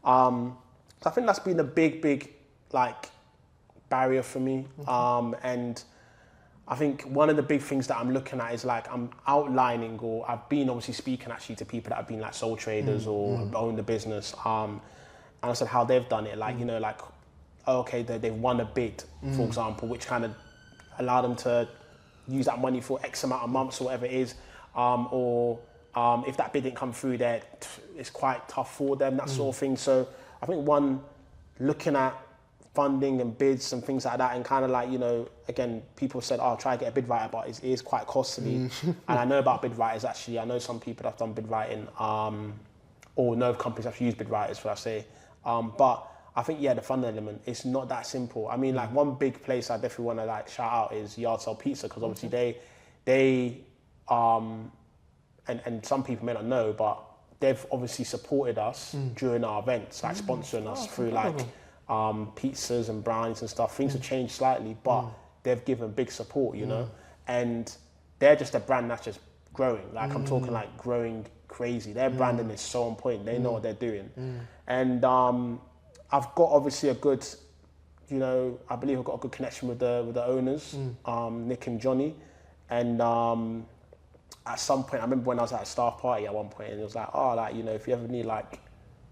S2: So I think that's been a big like barrier for me. And I think one of the big things that I'm looking at is like I'm outlining, or I've been obviously speaking actually to people that have been like sole traders or have owned the business. And I said how they've done it, like, you know, like, okay, they've won a bid, for example, which kind of allowed them to use that money for X amount of months or whatever it is. Or if that bid didn't come through there, it's quite tough for them, that sort of thing. So I think looking at funding and bids and things like that, and kind of like, you know, again, people said, oh, try to get a bid writer, but it is quite costly. And I know about bid writers, actually. I know some people that have done bid writing, or know of companies that have used bid writers, for I say. But I think, the funding element, it's not that simple. I mean, like one big place I definitely want to like shout out is Yard Sale Pizza, because obviously they and some people may not know, but they've obviously supported us during our events, like sponsoring us through like pizzas and brownies and stuff. Things have changed slightly, but they've given big support, you know, and they're just a brand that's just growing. Like I'm talking like growing crazy. Their branding is so on point. They know what they're doing. And I've got obviously a good, you know, I believe I've got a good connection with the owners, Nick and Johnny. And at some point, I remember when I was at a staff party at one point, and it was like, oh, like, you know, if you ever need like,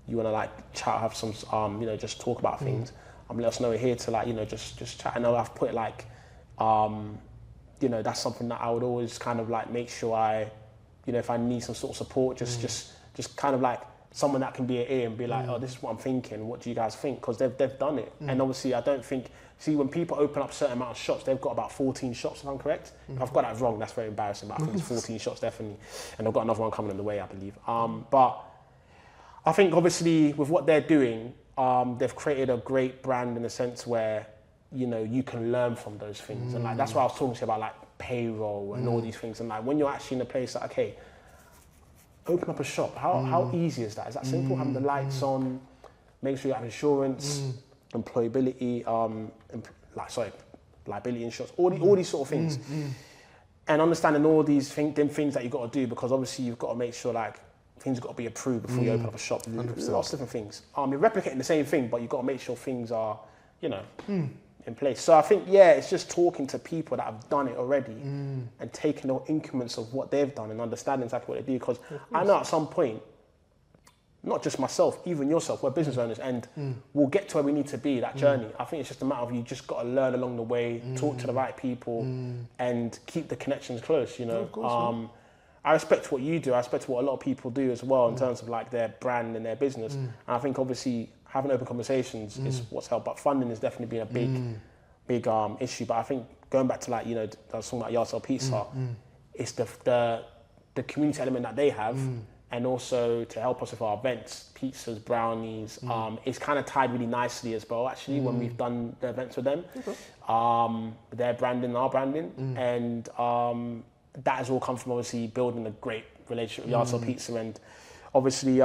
S2: you want to like chat, have some, you know, just talk about things, let us know we're here to like, you know, just chat. I know I've put like, you know, that's something that I would always kind of like make sure I, you know, if I need some sort of support, just kind of like someone that can be an ear and be like, oh, this is what I'm thinking. What do you guys think? Because they've done it. And obviously I don't think, see, when people open up a certain amount of shops, they've got about 14 shops, if I'm correct. If I've got that wrong, that's very embarrassing, but I think it's 14 shops definitely. And I've got another one coming on the way, I believe. But I think obviously with what they're doing, they've created a great brand in the sense where, you know, you can learn from those things. And like, that's why I was talking to you about like payroll and all these things. And like, when you're actually in a place like, okay, open up a shop, how easy is that? Is that simple? Having the lights on, make sure you have insurance, employability, liability insurance, all these sort of things. And understanding all these things that you've got to do, because obviously you've got to make sure like things have got to be approved before you open up a shop. 100%. Lots of different things. You're replicating the same thing, but you've got to make sure things are, you know, in place. So I think, it's just talking to people that have done it already and taking the increments of what they've done and understanding exactly what they do. Because I know at some point, not just myself, even yourself, we're business owners, and we'll get to where we need to be, that journey. I think it's just a matter of you just got to learn along the way, talk to the right people, and keep the connections close, you know. Of course, I respect what you do. I respect what a lot of people do as well in terms of like their brand and their business. And I think obviously having open conversations is what's helped, but funding has definitely been a big issue. But I think going back to like, you know, I was talking about Yard Sale Pizza, it's the community element that they have, and also to help us with our events, pizzas, brownies. It's kind of tied really nicely as well, actually, when we've done the events with them. Their branding, our branding, and that has all come from obviously building a great relationship with Yard Sale Pizza, and obviously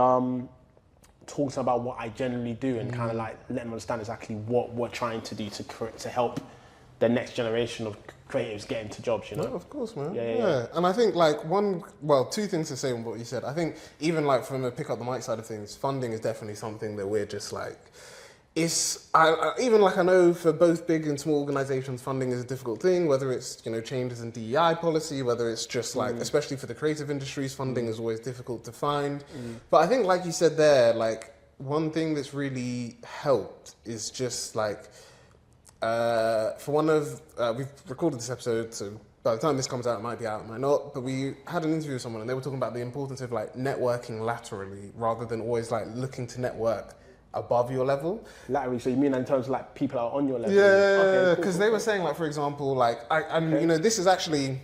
S2: talking about what I generally do and kind of like letting them understand exactly what we're trying to do to help the next generation of creatives get into jobs, you know?
S1: Yeah, of course, man. Yeah. And I think like two things to say on what you said. I think even like from the pick up the mic side of things, funding is definitely something that we're just like, I know for both big and small organizations, funding is a difficult thing, whether it's, you know, changes in DEI policy, whether it's just like, especially for the creative industries, funding is always difficult to find. But I think, like you said there, like one thing that's really helped is just like, we've recorded this episode, so by the time this comes out, it might be out, it might not, but we had an interview with someone and they were talking about the importance of like networking laterally rather than always like looking to network above your level.
S2: Laterally, so you mean in terms of like people are on your level?
S1: Yeah, because they were saying like, for example, like, you know, this is actually,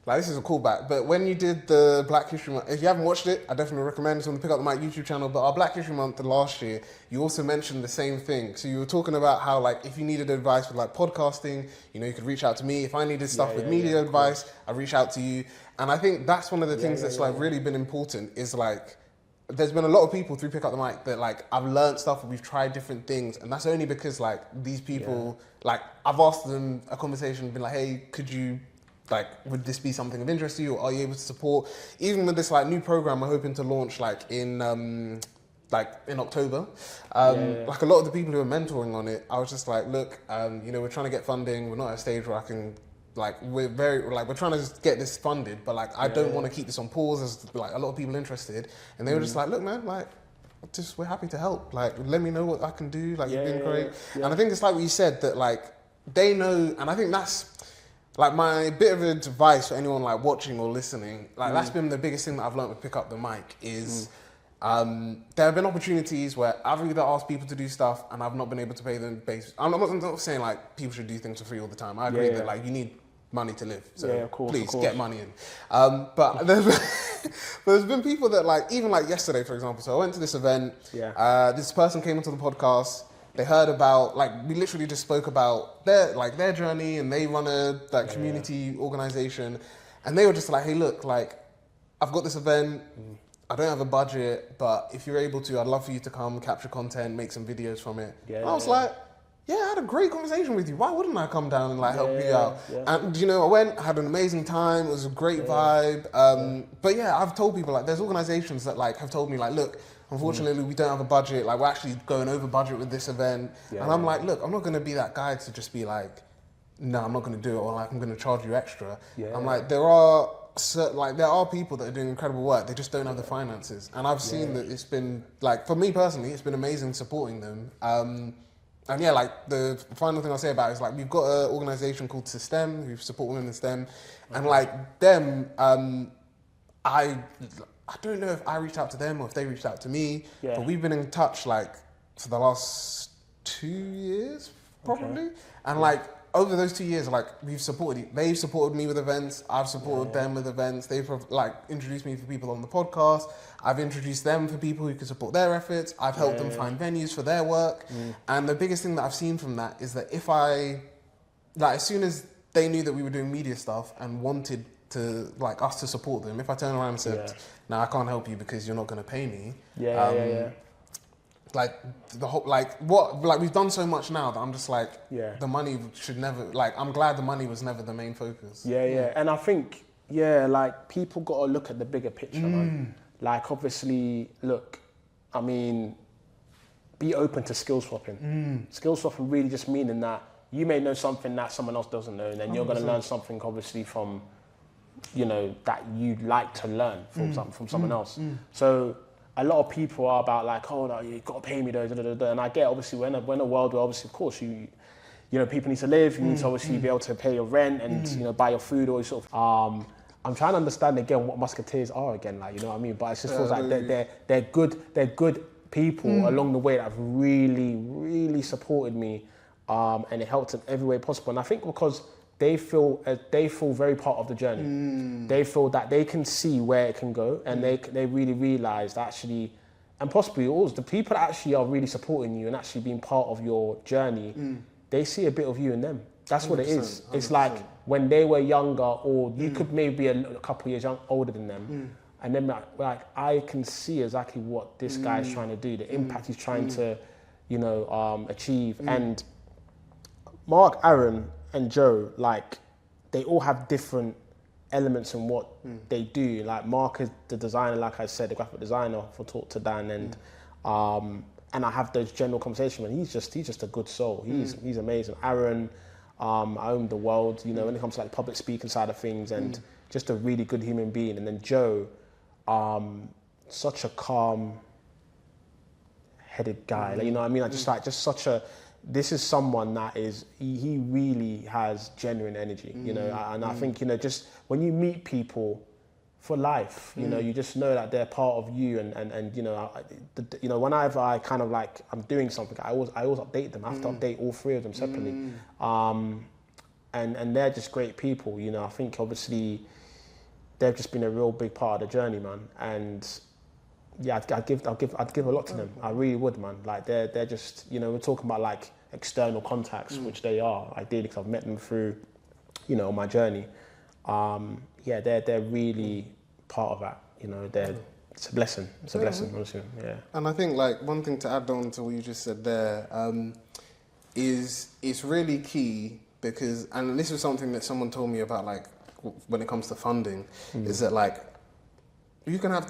S1: like, this is a callback, but when you did the Black History Month, if you haven't watched it, I definitely recommend it on the Pick Up the Mic YouTube channel, but our Black History Month last year, you also mentioned the same thing. So you were talking about how, like, if you needed advice with like podcasting, you know, you could reach out to me. If I needed stuff with media advice, I reach out to you. And I think that's one of the things that's like really been important is like, there's been a lot of people through Pick Up the Mic that like I've learned stuff, we've tried different things, and that's only because like these people, like I've asked them a conversation, been like, hey, could you, like, would this be something of interest to you, or are you able to support? Even with this like new program we're hoping to launch like in October, like a lot of the people who are mentoring on it, I was just like, look, you know, we're trying to get funding, we're not at a stage where I can, like, we're trying to just get this funded, but like I don't want to keep this on pause. There's like a lot of people interested, and they were just like, look, man, like, just we're happy to help. Like, let me know what I can do. Like, you've been great. And I think it's like what you said, that like they know, and I think that's like my bit of advice for anyone like watching or listening. Like that's been the biggest thing that I've learned with Pick Up the Mic is. There have been opportunities where I've either asked people to do stuff and I've not been able to pay them based. I'm not saying like people should do things for free all the time. I agree that like you need money to live. So
S2: of course,
S1: please get money in. But there's been people that like, even like yesterday, for example. So I went to this event. This person came onto the podcast. They heard about, like, we literally just spoke about their journey, and they run a like community organization, and they were just like, hey, look, like, I've got this event. I don't have a budget, but if you're able to, I'd love for you to come, capture content, make some videos from it. I was like, yeah, I had a great conversation with you. Why wouldn't I come down and like help you out? And you know, I went, had an amazing time. It was a great vibe. But yeah, I've told people like, there's organizations that like have told me like, look, unfortunately, we don't have a budget. Like, we're actually going over budget with this event. And I'm like, look, I'm not going to be that guy to just be like, no, I'm not going to do it, or like I'm going to charge you extra. I'm like, there are people that are doing incredible work. They just don't have the finances. And I've seen that it's been like, for me personally, it's been amazing supporting them. And yeah, like the final thing I'll say about it is like, we've got an organization called STEM who support women in STEM. And like them, I don't know if I reached out to them or if they reached out to me, but we've been in touch like for the last 2 years, probably. And like over those 2 years, like they've supported me with events, I've supported them with events. They've like introduced me for people on the podcast. I've introduced them for people who can support their efforts. I've helped them find venues for their work. And the biggest thing that I've seen from that is that if as soon as they knew that we were doing media stuff and wanted to like us to support them, if I turn around and said, no, I can't help you because you're not going to pay me. Like the whole, we've done so much now that I'm just like, the money should never, like, I'm glad the money was never the main focus.
S2: And I think, like people got to look at the bigger picture, man. Like obviously, look, I mean, be open to skill swapping. Skill swapping really just meaning that you may know something that someone else doesn't know, and then you're going to learn something obviously from, you know, that you like to learn from someone else. So a lot of people are about like, oh no, you got to pay me those, and I get obviously we're in a world where obviously of course you know people need to live, you need to obviously be able to pay your rent and you know buy your food or sort of. I'm trying to understand again what musketeers are again, like, you know what I mean. But it just feels like they're good people along the way that have really supported me, and it helped in every way possible. And I think because they feel very part of the journey. They feel that they can see where it can go, and they really realise that actually, and possibly also the people that actually are really supporting you and actually being part of your journey, they see a bit of you in them. That's what it is. 100%. It's like when they were younger, or you could maybe be a couple of years older than them, and then like I can see exactly what this guy's trying to do, the impact he's trying to, you know, achieve. And Mark, Aaron, and Joe, like, they all have different elements in what they do. Like, Mark is the designer, like I said, the graphic designer for Talk2Dan, and I have those general conversations, and he's just a good soul. He's amazing. Aaron, I own the world, you know, when it comes to like public speaking side of things, and just a really good human being. And then Joe, such a calm-headed guy, like, you know what I mean? Like, just such a. This is someone that is, he really has genuine energy, you know, and I think, you know, just when you meet people for life. You know, you just know that they're part of you, and you know, whenever I kind of like I'm doing something, I always update them. I have to update all three of them separately. And they're just great people. You know, I think obviously they've just been a real big part of the journey, man. And yeah, I'd give a lot to them. I really would, man. Like they're just, you know, we're talking about like external contacts, which they are ideally, because I've met them through, you know, my journey. Yeah, they're really part of that. You know, it's a blessing. It's a blessing, honestly. Yeah.
S1: And I think like one thing to add on to what you just said there is it's really key because, and this was something that someone told me about, like when it comes to funding, is that like you can have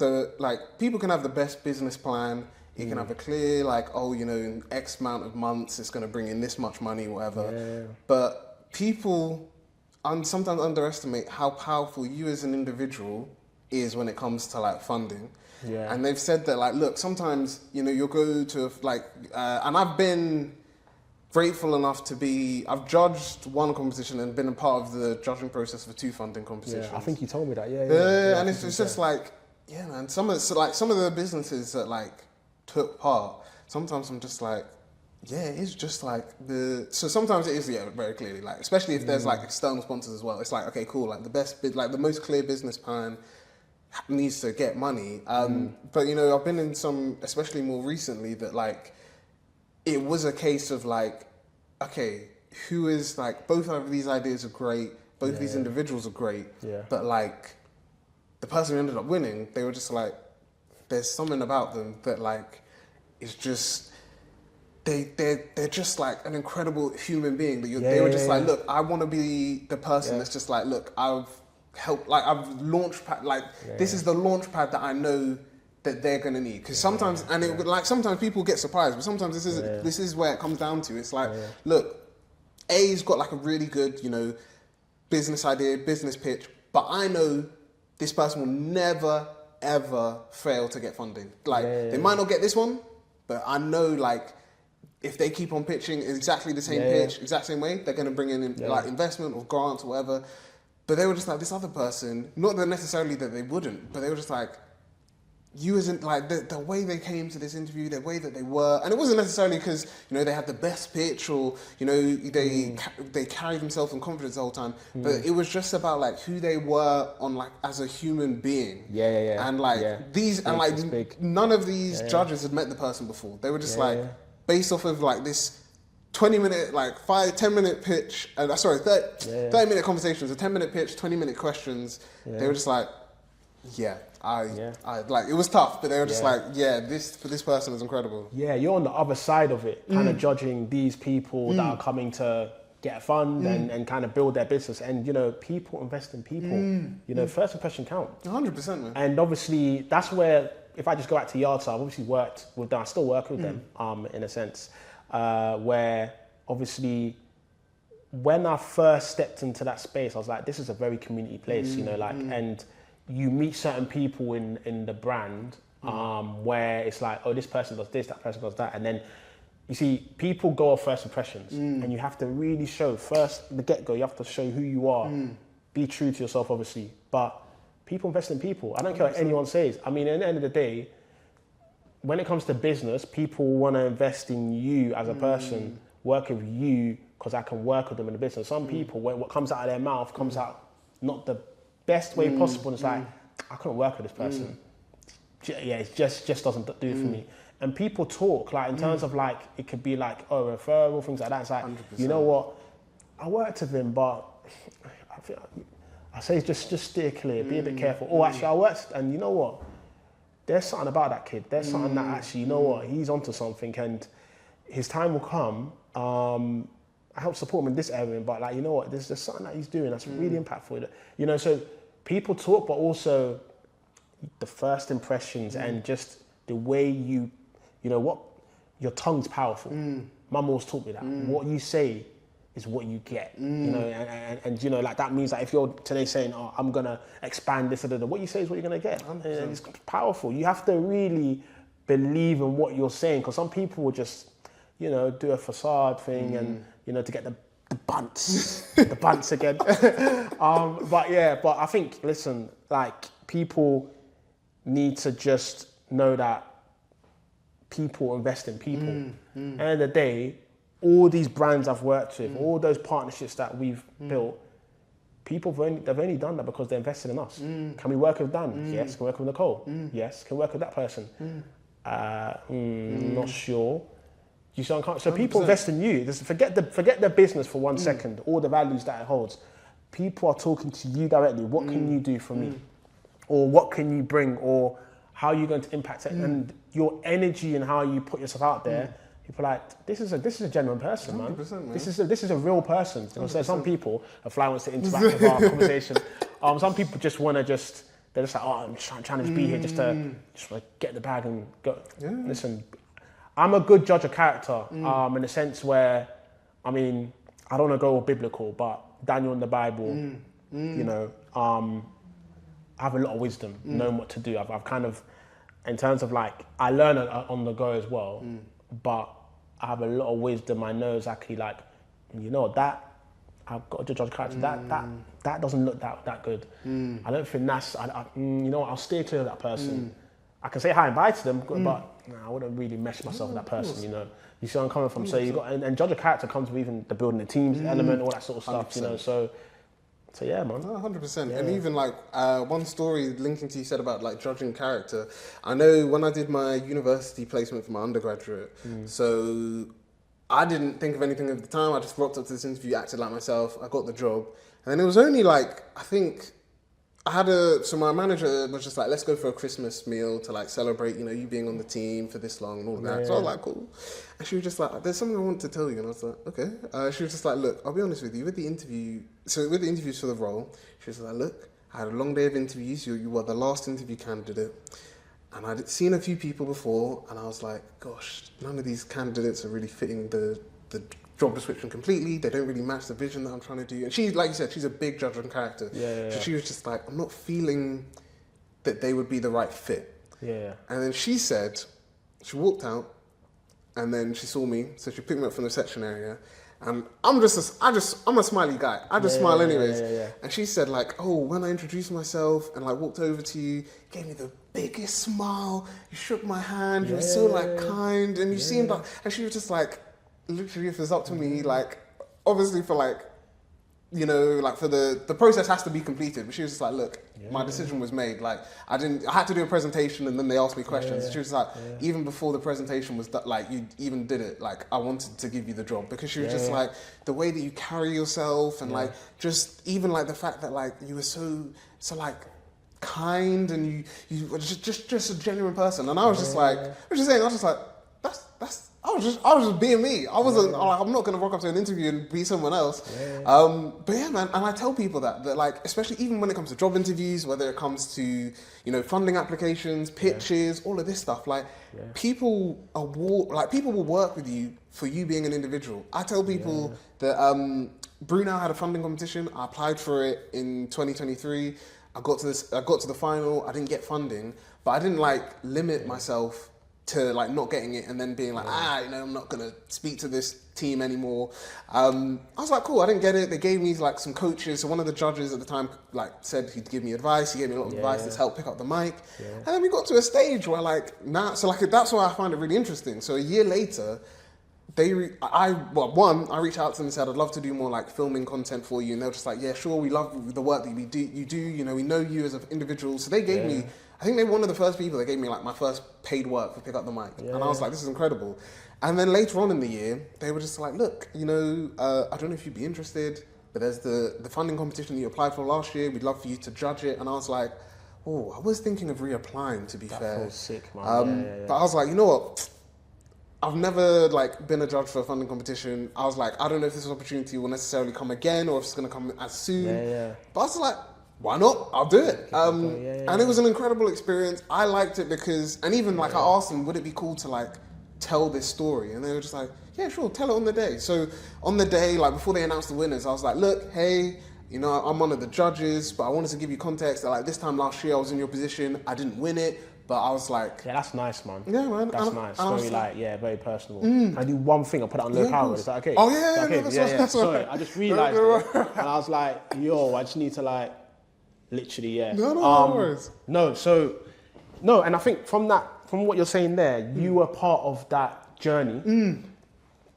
S1: people can have the best business plan. You can have a clear like, oh, you know, in X amount of months it's going to bring in this much money, whatever. Yeah. But people sometimes underestimate how powerful you as an individual is when it comes to like funding. Yeah. And they've said that like, look, sometimes, you know, you'll go to like, and I've been grateful enough I've judged one competition and been a part of the judging process for 2 funding competitions.
S2: Yeah, I think you told me that. Yeah.
S1: And it's just like, yeah, man, some of the businesses that like took part, sometimes I'm just like, yeah, it's just like so sometimes it is, yeah, very clearly, like, especially if there's like external sponsors as well. It's like, okay, cool, like the most clear business plan needs to get money. But you know, I've been in some, especially more recently, that like, it was a case of like, okay, who is like, both of these ideas are great, both these individuals are great, but like, the person who ended up winning, they were just like, there's something about them that like, is just, they're just like an incredible human being. That they were just like, look, I want to be the person that's just like, look, I've helped, like I've launched pad, like this is the launch pad that I know that they're gonna need. Because sometimes, sometimes people get surprised, but sometimes this is where it comes down to. It's like, look, A's got like a really good, you know, business idea, business pitch, but I know this person will never ever fail to get funding. Like they might not get this one, but I know like if they keep on pitching exactly the same pitch, exact same way, they're gonna bring in like investment or grants or whatever. But they were just like, this other person, not that necessarily that they wouldn't, but they were just like, you isn't like the way they came to this interview, the way that they were, and it wasn't necessarily because, you know, they had the best pitch or, you know, they carried themselves in confidence the whole time, but it was just about like who they were on like as a human being. And like these, and like none of these judges had met the person before. They were just based off of like this 20-minute, like 10-minute pitch, 30-minute conversations, a 10-minute pitch, 20-minute questions. They were just like, I like, it was tough, but they were just like, this person is incredible. Yeah, you're on the other side of it, kind of judging these people that are coming to get a fund and kind of build their business. And, you know, people invest in people. You know, first impression count. 100%, man. And obviously, that's where, if I just go back to Yardsa, I've obviously worked with them, I still work with them, in a sense, where obviously, when I first stepped into that space, I was like, this is a very community place, you know, like, and you meet certain people in the brand where it's like, oh, this person does this, that person does that. And then you see, people go off first impressions and you have to really show first, the get-go, you have to show who you are. Be true to yourself, obviously. But people invest in people. I don't care what anyone says. I mean, at the end of the day, when it comes to business, people want to invest in you as a person, work with you, because I can work with them in the business. Some people, when what comes out of their mouth comes out not the best way possible, and it's like, I couldn't work with this person. Yeah, it just doesn't do it for me. And people talk, like, in terms of like, it could be like, oh, referral, things like that. It's like, 100%. You know what, I worked with him, but I say just steer clear, be a bit careful. Oh, actually, I worked, and you know what, there's something about that kid. There's something that actually, you know what, he's onto something, and his time will come. I help support him in this area, but like, you know what, there's just something that he's doing that's really impactful. You know, so people talk, but also the first impressions and just the way you know what, your tongue's powerful. Mum always taught me that. What you say is what you get. You know, and you know, like that means that if you're today saying, oh, I'm gonna expand this, what you say is what you're gonna get. It's powerful. You have to really believe in what you're saying, because some people will just, you know, do a facade thing and, you know, to get the bunts, the bunts again. But I think, listen, like,
S2: people need to just know that people invest in people. At the end of the day, all these brands I've worked with, all those partnerships that we've built, they've only done that because they invested in us. Can we work with Dan? Yes. Can we work with Nicole? Yes. Can we work with that person? Not sure. You see, so people
S1: 100%.
S2: invest in you. Just forget the business for 1 second, all the values that it holds. People are talking to you directly. What can you do for me? Or what can you bring? Or how are you going to impact it? And your energy and how you put yourself out there, people are like, this is a genuine person, man. This is a real person. You know, so some people, a fly wants to interact with our conversation. Some people just want to they're just like, oh, I'm trying to just be here just to get the bag and go. Yeah. Listen, I'm a good judge of character in the sense where, I mean, I don't want to go all biblical, but Daniel in the Bible, you know, I have a lot of wisdom, knowing what to do. I've kind of, in terms of like, I learn on the go as well, but I have a lot of wisdom. I know exactly like, you know, that I've got to judge character. That doesn't look that good. I don't think that's. You know what? I'll steer clear of that person. I can say hi and bye to them, but I wouldn't really mesh myself with that person. You know, you see where I'm coming from. 100%. So you got and judge of character comes with even the building the teams element, all that sort of stuff. 100%. You know, so yeah, man.
S1: 100%. Yeah. And even like one story linking to you said about like judging character. I know when I did my university placement for my undergraduate, so I didn't think of anything at the time. I just rocked up to this interview, acted like myself. I got the job. And then it was only like, I think so my manager was just like, let's go for a Christmas meal to like celebrate, you know, you being on the team for this long and all of that. So I was like, cool. And she was just like, there's something I want to tell you. And I was like, okay. She was just like, look, I'll be honest with you, with the interviews for the role, she was like, look, I had a long day of interviews. You were the last interview candidate. And I'd seen a few people before, and I was like, gosh, none of these candidates are really fitting the job description completely. They don't really match the vision that I'm trying to do. And she, like you said, she's a big judge on character. So she was just like, I'm not feeling that they would be the right fit. And then she said, she walked out, and then she saw me, so she picked me up from the reception area. And I'm a smiley guy. I just smile anyways. And she said like, oh, when I introduced myself and like walked over to you, gave me the biggest smile. You shook my hand. You were so like kind, and you seemed like. And she was just like, literally, if it's up to me, like, obviously for like, you know, like for the process has to be completed. But she was just like, look, my decision was made. Like I had to do a presentation, and then they asked me questions. She was like, even before the presentation was done, like you even did it, like I wanted to give you the job, because she was just like, the way that you carry yourself, and like just even like the fact that like you were so like kind, and you were just a genuine person. And I was just like, I was just being me. I wasn't like, I'm not gonna rock up to an interview and be someone else. But yeah, man. And I tell people that like, especially even when it comes to job interviews, whether it comes to, you know, funding applications, pitches, all of this stuff, like people will work with you for you being an individual. I tell people that Brunel had a funding competition. I applied for it in 2023. I got to the final. I didn't get funding, but I didn't like limit myself to like not getting it and then being like, you know, I'm not gonna speak to this team anymore. I was like, cool, I didn't get it. They gave me like some coaches. So one of the judges at the time like said he'd give me advice. He gave me a lot of advice to help pick up the mic. And then we got to a stage where like now, so like that's why I find it really interesting. So a year later, I reached out to them and said, I'd love to do more like filming content for you. And they were just like, yeah, sure, we love the work that you do, you know, we know you as an individual. So they gave me, I think they were one of the first people that gave me like my first paid work for Pick Up the Mic. And I was like, this is incredible. And then later on in the year, they were just like, look, you know, I don't know if you'd be interested, but there's the funding competition that you applied for last year. We'd love for you to judge it. And I was like, oh, I was thinking of reapplying, to be fair.
S2: That feels sick, man.
S1: But I was like, you know what? I've never like been a judge for a funding competition. I was like, I don't know if this opportunity will necessarily come again or if it's going to come as soon. But I was like, why not? I'll do it. And it was an incredible experience. I liked it because, and even like I asked them, would it be cool to like tell this story? And they were just like, yeah, sure, tell it on the day. So on the day, like before they announced the winners, I was like, look, hey, you know, I'm one of the judges, but I wanted to give you context that like this time last year I was in your position. I didn't win it. But I was like...
S2: Yeah, that's nice, man.
S1: Yeah, man.
S2: That's nice. Very like, very personal. Can I do one thing? I'll put it on low power. Is that okay?
S1: Oh, yeah,
S2: okay?
S1: That's
S2: Sorry, I just realised it. And I was like, yo, I just need to like... Literally, yeah.
S1: No worries.
S2: No, and I think from what you're saying there, you were part of that journey,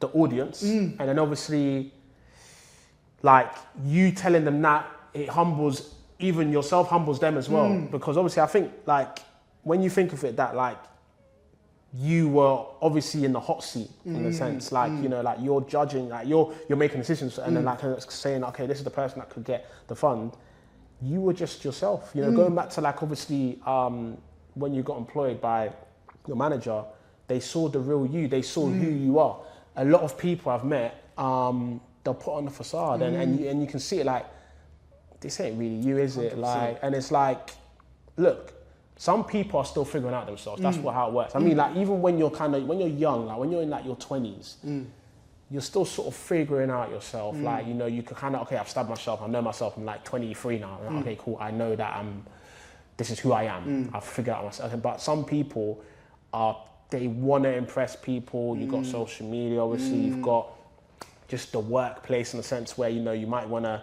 S2: the audience, and then obviously, like, you telling them that, it humbles, even yourself humbles them as well. Because obviously, I think, like, when you think of it, that, like, you were obviously in the hot seat, in a sense, like, you know, like, you're judging, like, you're making decisions, and then, like, saying, okay, this is the person that could get the fund. You were just yourself, you know, going back to, like, obviously, when you got employed by your manager, they saw the real you, they saw who you are. A lot of people I've met, they'll put on the facade, and you can see it, like, this ain't really you, is it?
S1: 100%.
S2: Like, and it's like, look, some people are still figuring out themselves. That's how it works. I mean, like, even when you're young, like, when you're in, like, your 20s, you're still sort of figuring out yourself. Like, you know, you can kind of, okay, I've established myself, I know myself, I'm like 23 now. Like, okay, cool, I know that this is who I am. I've figured out myself. But some people they want to impress people. You've got social media, obviously. You've got just the workplace, in the sense where, you know, you might want to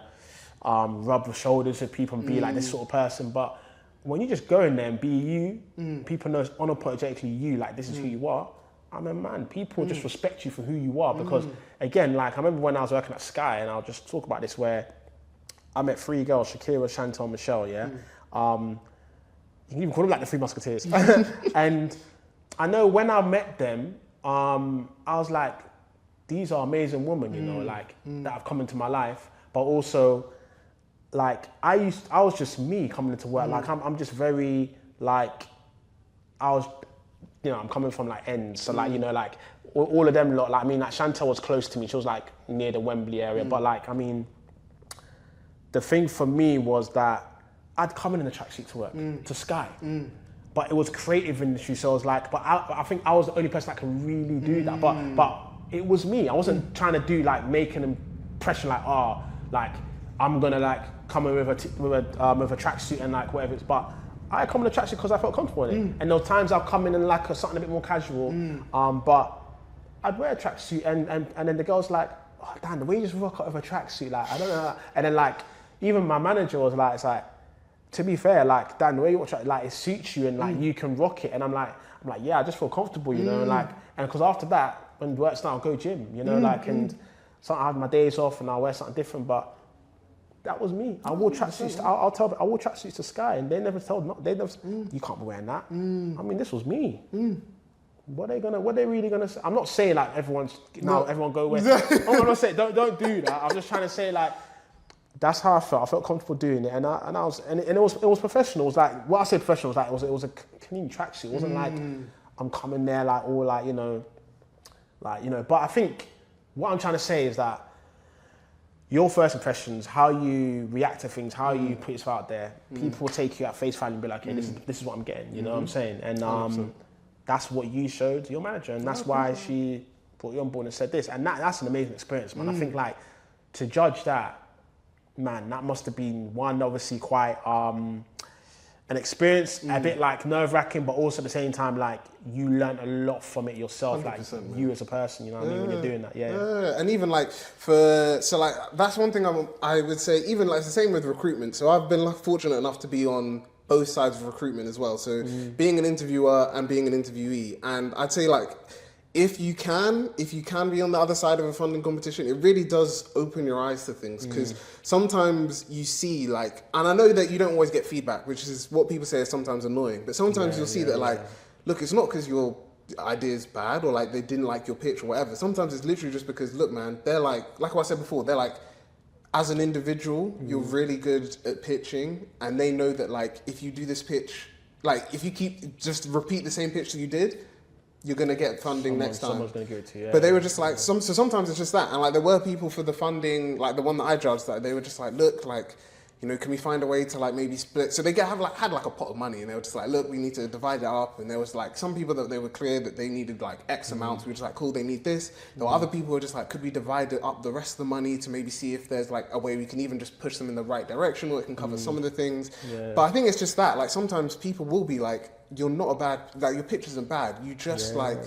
S2: rub shoulders with people and be like this sort of person. But when you just go in there and be you, people know it's unapologetically you, like, this is who you are. I mean, man, people just respect you for who you are. Because, again, like, I remember when I was working at Sky, and I'll just talk about this, where I met 3 girls, Shakira, Chantal, Michelle, yeah? You can even call them, like, the 3 Musketeers. And I know when I met them, I was like, these are amazing women, you know, like, that have come into my life. But also, like, I was just me coming into work. Like, I'm just very, like, you know, I'm coming from, like, ends. So, like, you know, like, all of them lot, like, I mean, like, Chantal was close to me. She was, like, near the Wembley area. But, like, I mean, the thing for me was that I'd come in a tracksuit to work, to Sky. But it was creative industry, so I was like, but I think I was the only person that could really do that. But it was me. I wasn't trying to do, like, make an impression, like, like, I'm gonna, like, come in with a tracksuit and, like, whatever it's. But I come in a tracksuit because I felt comfortable in it. And there were times I'll come in like something a bit more casual. But I'd wear a tracksuit, and then the girl's like, oh, Dan, the way you just rock out with a tracksuit, like, I don't know. And then, like, even my manager was like, it's like, to be fair, like, Dan, the way you watch it, like, it suits you, and, like, you can rock it. And I'm like, yeah, I just feel comfortable, you know, and, like, and because after that, when work's done, I'll go gym, you know, like, and so I have my days off and I'll wear something different. But that was me. I wore tracksuits. I'll tell them, I wore tracksuits to Sky, and they never told, you can't be wearing that. I mean, this was me. What are they really gonna say? I'm not saying, like, everyone go away. I'm not saying don't do that. I'm just trying to say, like, that's how I felt. I felt comfortable doing it, and it was professional. It was like, what I say professional was like, it was a clean tracksuit. It wasn't like I'm coming there, like, all, like, you know. But I think what I'm trying to say is that your first impressions, how you react to things, how you put yourself out there, people take you at face value and be like, okay, this is what I'm getting. You know what I'm saying? And that's what you showed your manager, and that's why she brought you on board and said this. And that's an amazing experience, man. I think, like, to judge that, man, that must have been, one, obviously quite an experience, a bit, like, nerve-wracking, but also at the same time, like, you learned a lot from it yourself, like, man. You as a person, you know what I mean, when you're doing that, yeah.
S1: And even, like, that's one thing I would say, even, like, it's the same with recruitment. So I've been fortunate enough to be on both sides of recruitment as well. So being an interviewer and being an interviewee, and I'd say, like, if you can be on the other side of a funding competition, it really does open your eyes to things, because sometimes you see, like, and I know that you don't always get feedback, which is what people say is sometimes annoying, but sometimes you'll see that, like, look, it's not because your idea is bad or, like, they didn't like your pitch or whatever. Sometimes it's literally just because, look, man, they're like I said before, they're like, as an individual, you're really good at pitching, and they know that, like, if you do this pitch, like, if you just repeat the same pitch that you did, you're going to get funding next time.
S2: Someone's going to give it to you, yeah.
S1: But they were just like, so sometimes it's just that. And, like, there were people for the funding, like the one that I judged, that they were just like, look, like, you know, can we find a way to, like, maybe split? So they had like a pot of money, and they were just like, look, we need to divide it up. And there was, like, some people that they were clear that they needed, like, X amounts. We were just like, cool, they need this. There were other people who were just like, could we divide it up the rest of the money to maybe see if there's, like, a way we can even just push them in the right direction, or it can cover some of the things. Yeah. But I think it's just that, like, sometimes people will be like, you're not a bad, like, your pitch isn't bad. You just, like,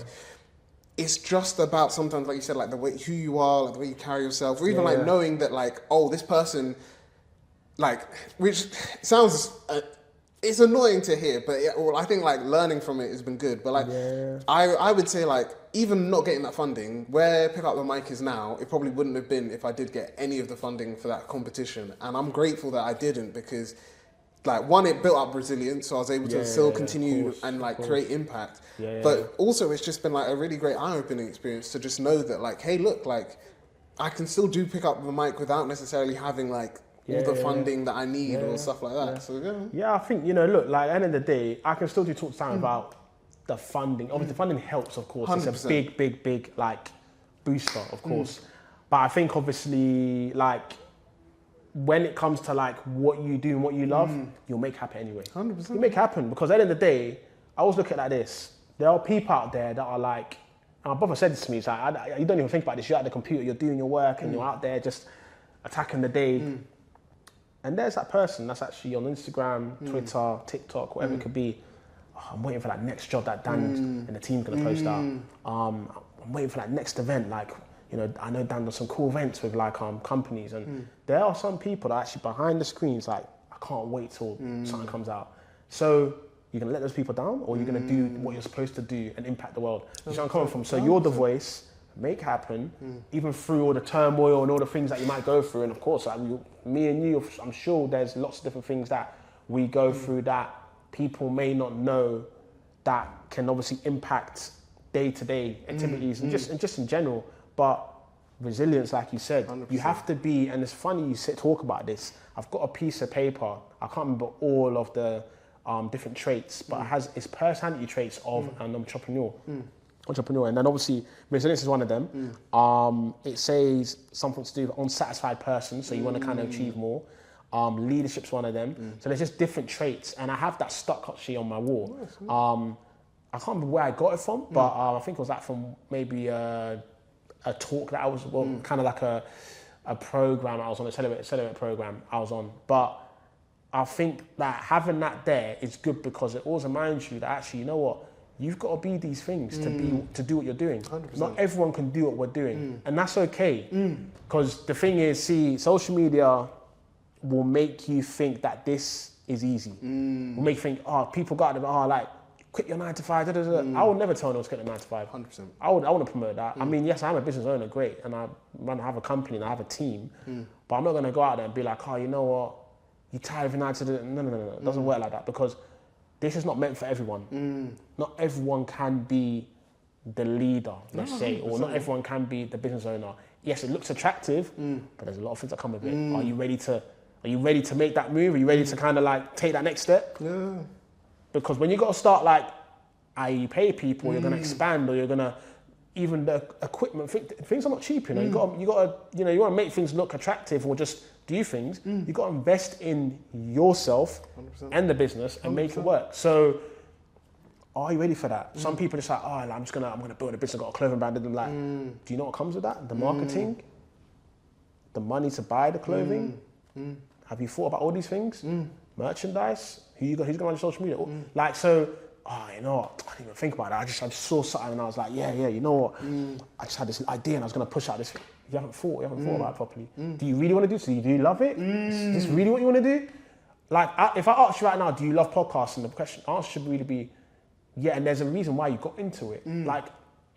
S1: it's just about sometimes, like you said, like, the way, who you are, like, the way you carry yourself, or even, like, knowing that, like, oh, this person, like, which sounds, it's annoying to hear, but I think like learning from it has been good. But like, I would say like, even not getting that funding, where Pick Up the Mic is now, it probably wouldn't have been if I did get any of the funding for that competition. And I'm grateful that I didn't, because like, one, it built up resilience, so I was able to still continue and like create impact. But also it's just been like a really great eye-opening experience to just know that like, hey, look, like I can still do Pick Up the Mic without necessarily having like all the funding that I need or stuff like that. So
S2: I think, you know, look, like at the end of the day, I can still do Talk2Dan about the funding. Obviously, the funding helps, of course. 100%. It's a big, like, booster, of course. But I think, obviously, like, when it comes to, like, what you do and what you love, you'll make happen anyway.
S1: 100%.
S2: You make happen, because at the end of the day, I always look at it like this. There are people out there that are like, and my brother said this to me, it's like, you don't even think about this. You're at the computer, you're doing your work, and you're out there just attacking the day. And there's that person that's actually on Instagram, Twitter, TikTok, whatever it could be. Oh, I'm waiting for that next job that Dan and the team's gonna post out. I'm waiting for that next event. Like, you know, I know Dan does some cool events with like companies, and there are some people that are actually behind the screens like, I can't wait till something comes out. So you're gonna let those people down, or you're gonna do what you're supposed to do and impact the world. You see where I'm coming from? So you're the voice. Make happen, even through all the turmoil and all the things that you might go through. And of course, like me and you, I'm sure there's lots of different things that we go through that people may not know that can obviously impact day-to-day activities and just in general. But resilience, like you said, 100%. You have to be, and it's funny you talk about this. I've got a piece of paper. I can't remember all of the different traits, but it's personality traits of an entrepreneur. And then obviously resilience is one of them. It says something to do with unsatisfied person, so you want to kind of achieve more. Leadership's one of them. So there's just different traits, and I have that stuck actually on my wall. I can't remember where I got it from, but I think it was like from maybe a talk that I was, kind of like a program I was on, a Celebrate program I was on. But I think that having that there is good, because it always reminds you that actually, you know what, you've got to be these things to do what you're doing. 100%. Not everyone can do what we're doing, and that's okay. Because the thing is, see, social media will make you think that this is easy. Will make you think, people got them, like, quit your 9 to 5. I would never tell anyone to quit their 9 to 5.
S1: 100%.
S2: I want to promote that. I mean, yes, I'm a business owner, great, and I have a company and I have a team, but I'm not going to go out there and be like, you know what, you're tired of 9 to 5. No. It doesn't work like that, because this is not meant for everyone. Not everyone can be the leader, let's say, or not everyone can be the business owner. Yes, it looks attractive, but there's a lot of things that come with it. Are you ready to make that move? Are you ready to kind of like take that next step? Yeah. Because when you got to start like, you pay people, you're going to expand, or you're going to, even the equipment, things are not cheap, you know. You got to, you want to make things look attractive or just do things. You got to invest in yourself 100%. And the business and 100%. Make it work. So, are you ready for that? Some people are just like, I'm gonna build a business, I've got a clothing brand, and I'm like, do you know what comes with that? The marketing, the money to buy the clothing. Have you thought about all these things? Merchandise, who's gonna run social media? Like, so, you know what? I didn't even think about that. I just saw something and I was like, yeah, you know what? I just had this idea and I was gonna push out this thing. You haven't thought about it properly. Do you really want to do this? Do you love it? Is this really what you want to do? Like, if I ask you right now, do you love podcasting? The answer should really be, yeah, and there's a reason why you got into it. Like,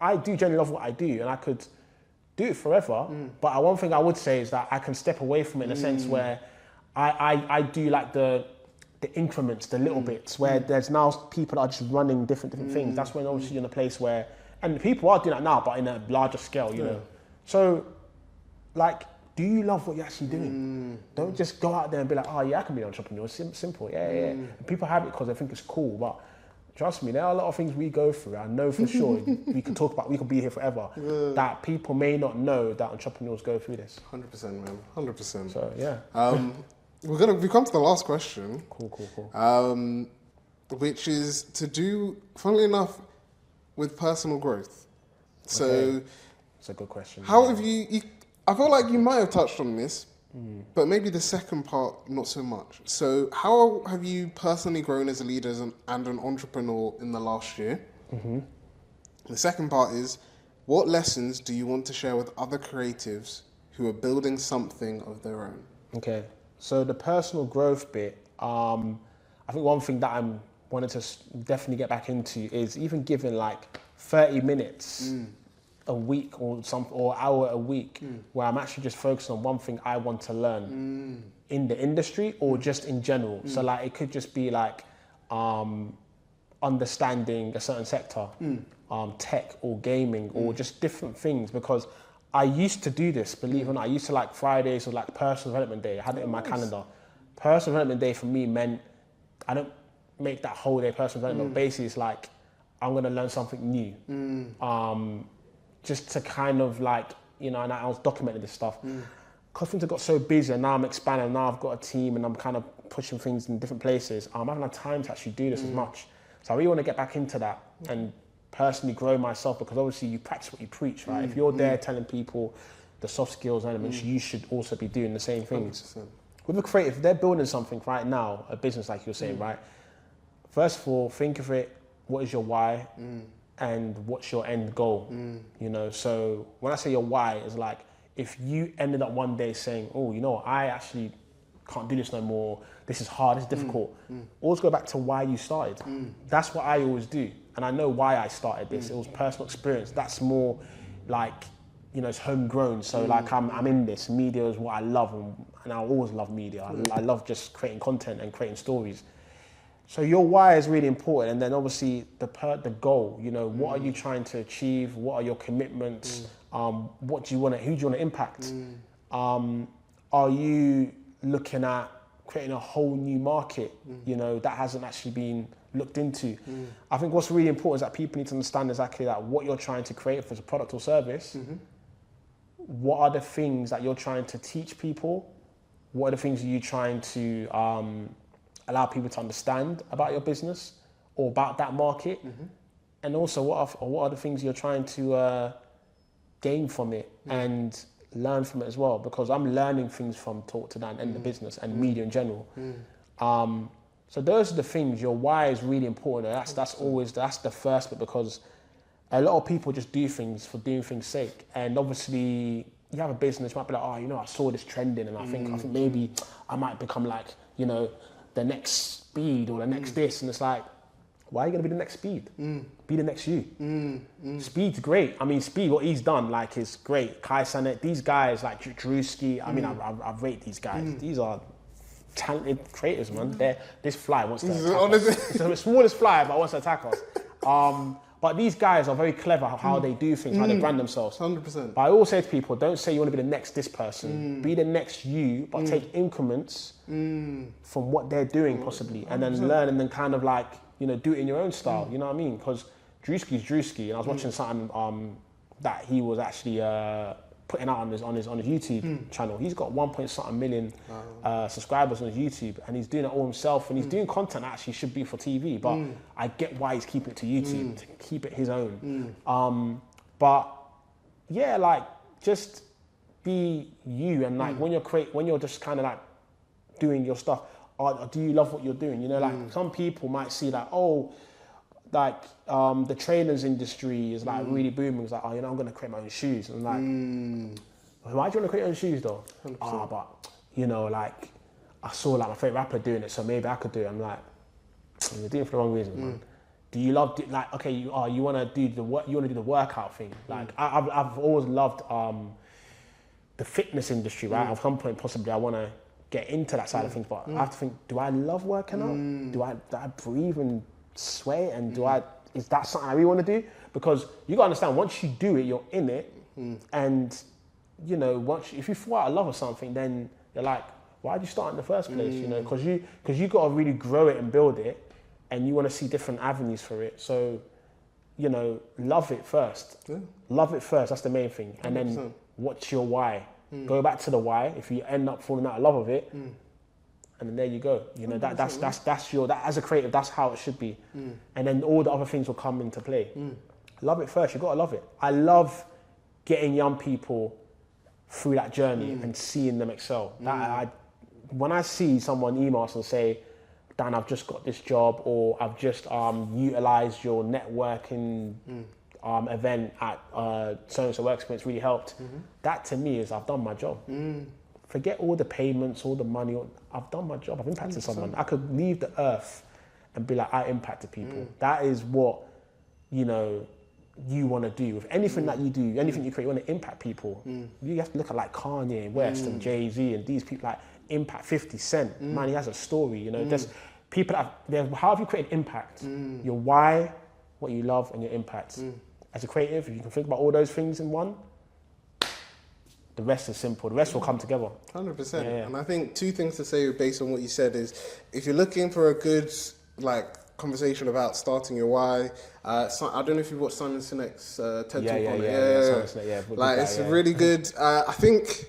S2: I do generally love what I do, and I could do it forever, but one thing I would say is that I can step away from it in a sense where I do like the increments, the little bits, where there's now people that are just running different things. That's when obviously you're in a place where, and people are doing that now, but in a larger scale, you know. So, like, do you love what you're actually doing? Don't just go out there and be like, I can be an entrepreneur. It's simple, yeah. And people have it because they think it's cool, but trust me, there are a lot of things we go through. I know for sure we can talk about, we could be here forever, that people may not know that entrepreneurs go through this.
S1: 100%, man, 100%.
S2: So, yeah.
S1: We come to the last question.
S2: Cool.
S1: Which is to do, funnily enough, with personal growth. So,
S2: okay. It's a good question.
S1: How have you I feel like you might have touched on this, but maybe the second part, not so much. So how have you personally grown as a leader and an entrepreneur in the last year? The second part is, what lessons do you want to share with other creatives who are building something of their own?
S2: Okay. So the personal growth bit, I think one thing that I'm wanted to definitely get back into is even giving like 30 minutes a week or hour a week where I'm actually just focused on one thing I want to learn in the industry or just in general. So like it could just be like understanding a certain sector, tech or gaming or just different things, because I used to do this, believe it or not. I used to like Fridays or like personal development day. I had it in my calendar. Personal development day for me meant I don't make that whole day personal development. Basically, it's like I'm gonna learn something new, just to kind of like, you know. And I was documenting this stuff because things have got so busy, and now I'm expanding. Now I've got a team, and I'm kind of pushing things in different places. I haven't had time to actually do this as much, so I really want to get back into that and personally grow myself, because obviously you practice what you preach, right? If you're there telling people the soft skills elements, you should also be doing the same things. 100%. With a creative, if they're building something right now, a business like you're saying, right? First of all, think of it, what is your why and what's your end goal? You know, so when I say your why, it's like if you ended up one day saying, oh, you know, I actually can't do this no more, this is hard, it's difficult. Always go back to why you started. That's what I always do. And I know why I started this. It was personal experience. That's more like, you know, it's homegrown. So like I'm in this. Media is what I love, and I always love media. I love just creating content and creating stories. So your why is really important, and then obviously the goal. You know, what are you trying to achieve? What are your commitments? What do you want to? Who do you want to impact? Are you looking at creating a whole new market? You know, that hasn't actually been looked into. I think what's really important is that people need to understand exactly that what you're trying to create, if it's a product or service. What are the things that you're trying to teach people? What are the things you're trying to allow people to understand about your business or about that market? And also what are the things you're trying to gain from it and learn from it as well? Because I'm learning things from Talk2Dan and the business and media in general. So those are the things. Your why is really important. That's the first bit, because a lot of people just do things for doing things' sake. And obviously you have a business, you might be like, oh, you know, I saw this trending, and I think maybe I might become like, you know, the next Speed or the next this. And it's like, why are you gonna be the next Speed? Be the next you. Speed's great. I mean, Speed, what he's done, like, is great. Kai Sanet, these guys like Drewski, I mean, I rate these guys. These are talented creators, man. This fly wants to attack us. It's the smallest fly, but wants to attack us. But these guys are very clever how they do things, how they brand themselves.
S1: 100%.
S2: But I always say to people, don't say you want to be the next this person. Be the next you, but take increments from what they're doing possibly, and then learn, and then kind of like, you know, do it in your own style. You know what I mean? Because Drewski's Drewski, and I was watching something that he was actually putting out on his YouTube channel. He's got 1.something million subscribers on his YouTube, and he's doing it all himself, and he's doing content that actually should be for TV, but I get why he's keeping it to YouTube, to keep it his own. But yeah, like, just be you, and like when you're just kind of like doing your stuff, do you love what you're doing? You know, like some people might see that, oh, like the trainers industry is like really booming. It's like, oh, you know, I'm gonna create my own shoes. And I'm like, why do you want to create your own shoes though? But you know, like, I saw like my favorite rapper doing it, so maybe I could do it. I'm like, you're doing it for the wrong reason, man. Do you love like, okay, you want to do the work, you want to do the workout thing? Like, I've always loved the fitness industry, right? At some point, possibly, I want to get into that side of things, but I have to think, do I love working out? Do I breathe and sweat, and is that something I really want to do? Because you gotta understand, once you do it, you're in it, and you know, if you fall out of love or something, then you're like, why did you start in the first place? You know, because you got to really grow it and build it, and you want to see different avenues for it. So, you know, love it first. Love it first. That's the main thing. And 100%. Then what's your why? Go back to the why. If you end up falling out of love of it, and then there you go. You know, that's as a creative, that's how it should be. And then all the other things will come into play. Love it first. You got to love it. I love getting young people through that journey and seeing them excel. When I see someone email us and say, Dan, I've just got this job, or I've just utilized your networking event at so-and-so work experience, really helped. That to me is, I've done my job. forget all the payments, all the money. I've done my job. I've impacted
S1: 100%.
S2: someone. I could leave the earth and be like, I impacted people. That is what, you know, you want to do. With anything that you do, anything you create, you want to impact people. You have to look at like Kanye West and Jay-Z and these people, like impact 50 Cent. Man, he has a story, you know. There's people how have you created impact? Your why, what you love, and your impact. As a creative, if you can think about all those things in one, the rest is simple. The rest will come together.
S1: 100%.
S2: Yeah.
S1: And I think two things to say based on what you said is, if you're looking for a good conversation about starting your why, I don't know if you've watched Simon Sinek's TED Talk on it.
S2: Yeah.
S1: Like it's really good. I think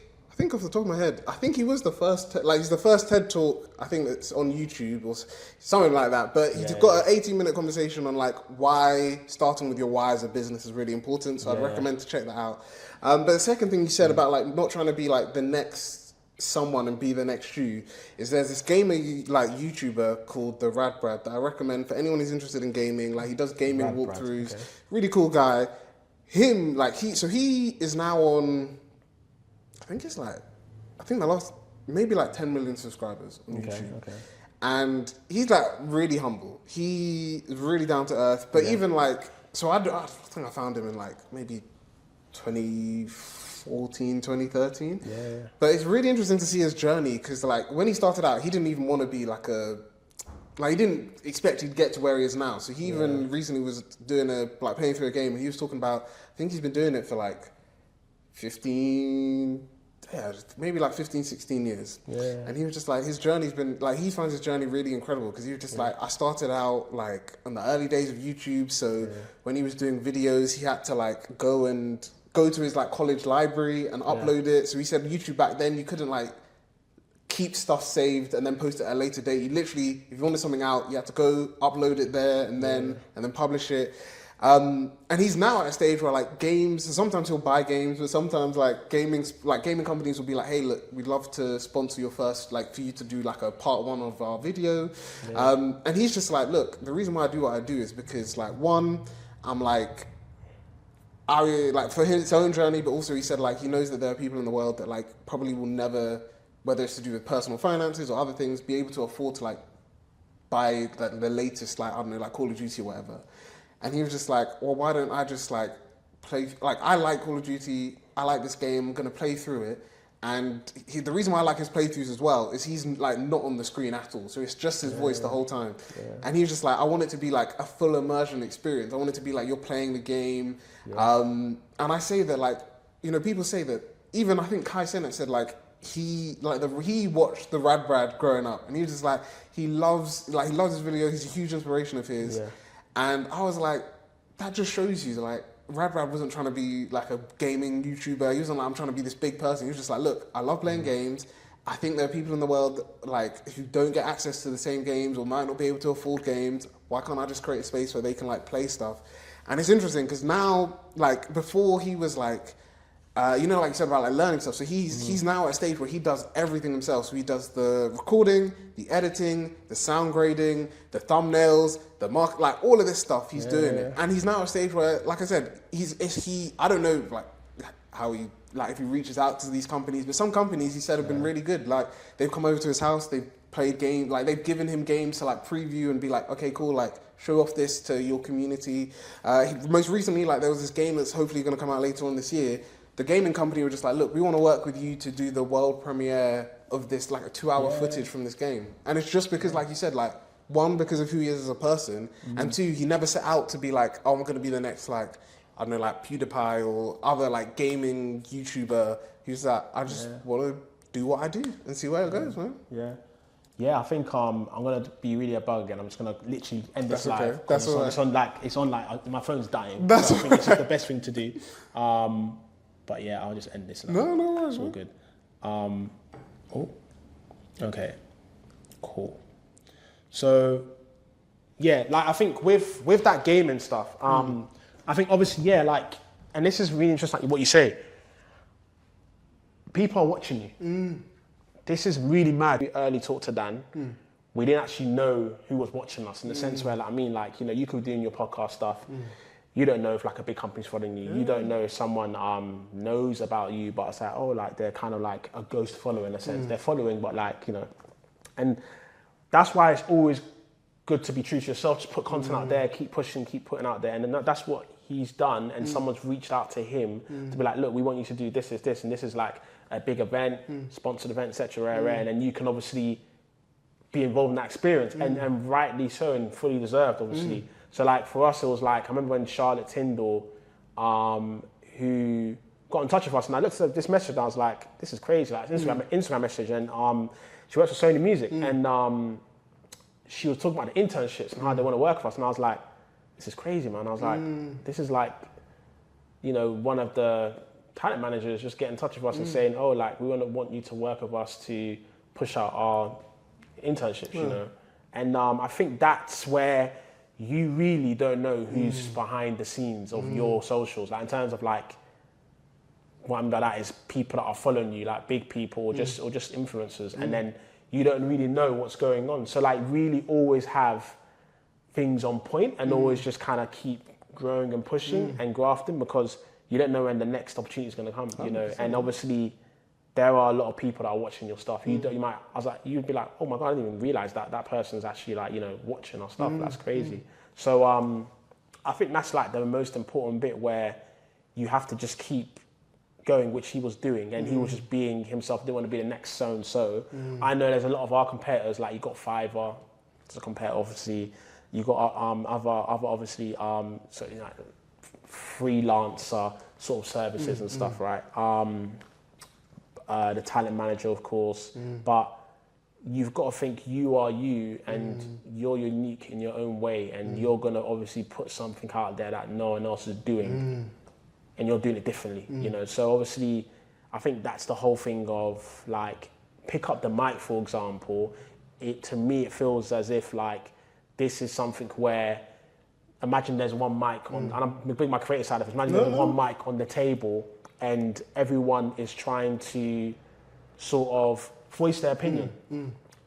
S1: off the top of my head, I think he was the first. He's the first TED Talk. I think that's on YouTube or something like that. But he's got an 18-minute conversation on like why starting with your why as a business is really important. So I'd recommend to check that out. But the second thing you said about like not trying to be like the next someone and be the next you is there's this gamer like YouTuber called the Rebranding that I recommend for anyone who's interested in gaming. Like he does gaming walkthroughs. Okay. Really cool guy. Him like he is now on. I think the last, maybe like 10 million subscribers on YouTube. Okay. And he's like really humble. He is really down to earth. But even like, so I think I found him in like maybe 2014, 2013. Yeah. But it's really interesting to see his journey because like when he started out, he didn't even want to be he didn't expect he'd get to where he is now. So he even recently was doing playing through a game and he was talking about, I think he's been doing it for like 15, maybe like 15, 16 years. Yeah. And he was just like, his journey's been, like, he finds his journey really incredible because he was just like, I started out like in the early days of YouTube. So when he was doing videos, he had to like go to his like college library and upload it. So he said YouTube back then, you couldn't like keep stuff saved and then post it at a later date. You literally, if you wanted something out, you had to go upload it there and then publish it. And he's now at a stage where like games, sometimes he'll buy games, but sometimes like gaming companies will be like, hey, look, we'd love to sponsor your first, like for you to do like a part 1 of our video. Yeah. And he's just like, look, the reason why I do what I do is because like, one, I'm like, for his own journey, but also he said like, he knows that there are people in the world that like probably will never, whether it's to do with personal finances or other things, be able to afford to like buy like, the latest, like, I don't know, like Call of Duty or whatever. And he was just like, well, why don't I just like play, like I like Call of Duty, I like this game, I'm gonna play through it. And the reason why I like his playthroughs as well is he's like not on the screen at all. So it's just his voice the whole time. Yeah. And he was just like, I want it to be like a full immersion experience. I want it to be like you're playing the game. Yeah. And I say that like, you know, people say that, even I think Kai Cenat said like, he watched the Rebranding growing up and he was just like, he loves his videos, he's a huge inspiration of his. Yeah. And I was like, that just shows you, like, Rebranding wasn't trying to be like a gaming YouTuber. He wasn't like, I'm trying to be this big person. He was just like, look, I love playing games. I think there are people in the world like who don't get access to the same games or might not be able to afford games. Why can't I just create a space where they can like play stuff? And it's interesting because now, like before he was like, you know, like you said about like learning stuff. So he's now at a stage where he does everything himself. So he does the recording, the editing, the sound grading, the thumbnails, the mark, like all of this stuff. He's doing it, and he's now at a stage where, like I said, I don't know, like how he, like if he reaches out to these companies, but some companies he said have been really good. Like they've come over to his house, they've played games, like they've given him games to like preview and be like, okay, cool, like show off this to your community. Most recently, like there was this game that's hopefully going to come out later on this year. The gaming company were just like, look, we want to work with you to do the world premiere of this, like a 2-hour footage from this game. And it's just because, like you said, like, one, because of who he is as a person, and two, he never set out to be like, oh, I'm going to be the next, like, I don't know, like PewDiePie or other, like, gaming YouTuber. He's like, I just want to do what I do and see where it goes, man. Yeah.
S2: Yeah, I think I'm gonna be really a bug again. I'm just gonna literally end this live.
S1: Okay. That's all right.
S2: It's on like my phone's dying. I think it's just the best thing to do. But yeah, I'll just end this now.
S1: No worries.
S2: It's all good. Okay, cool. So yeah, like I think with that gaming stuff, I think obviously like, and this is really interesting, like what you say. People are watching you. This is really mad. We early talked to Dan. We didn't actually know who was watching us in the sense where, like, I mean, like, you know, you could be doing your podcast stuff. you don't know if like a big company's following you. You don't know if someone knows about you, but it's like, oh, like they're kind of like a ghost follower in a sense. They're following, but like, you know, and that's why it's always good to be true to yourself. Just put content out there, keep pushing, keep putting out there. And then that's what he's done. And someone's reached out to him to be like, look, we want you to do this, and this is like a big event, sponsored event, etc. And then you can obviously be involved in that experience, and rightly so, and fully deserved, obviously. So like for us, it was like, I remember when Charlotte Tyndall, who got in touch with us, and I looked at this message and I was like, this is crazy, like Instagram message, and she works for Sony Music, and she was talking about the internships and how they want to work with us, and I was like, this is crazy, man. I was like, this is like, you know, one of the talent managers just get in touch with us and saying, oh, like, we want you to work with us to push out our internships, you know. And I think that's where you really don't know who's behind the scenes of your socials. Like in terms of like, what I mean by that is people that are following you, like big people or just influencers, and then you don't really know what's going on. So like really always have things on point and always just kind of keep growing and pushing and grafting, because you don't know when the next opportunity is going to come, you know. And obviously there are a lot of people that are watching your stuff. You'd be like, oh my God, I didn't even realize that person's actually like, you know, watching our stuff. That's crazy. So I think that's like the most important bit, where you have to just keep going, which he was doing, and he was just being himself. Didn't want to be the next so-and-so. I know there's a lot of our competitors, like you got Fiverr as a competitor, obviously. You got other obviously, so, you know, freelancer sort of services and stuff, right? The talent manager, of course, but you've got to think you are you, and you're unique in your own way, and you're going to obviously put something out there that no one else is doing, and you're doing it differently, you know. So obviously, I think that's the whole thing of like, pick up the mic, for example. To me, it feels as if like, this is something where, imagine there's one mic on, and I'm going to bring my creative side of it, imagine there's one mic on the table, and everyone is trying to sort of voice their opinion.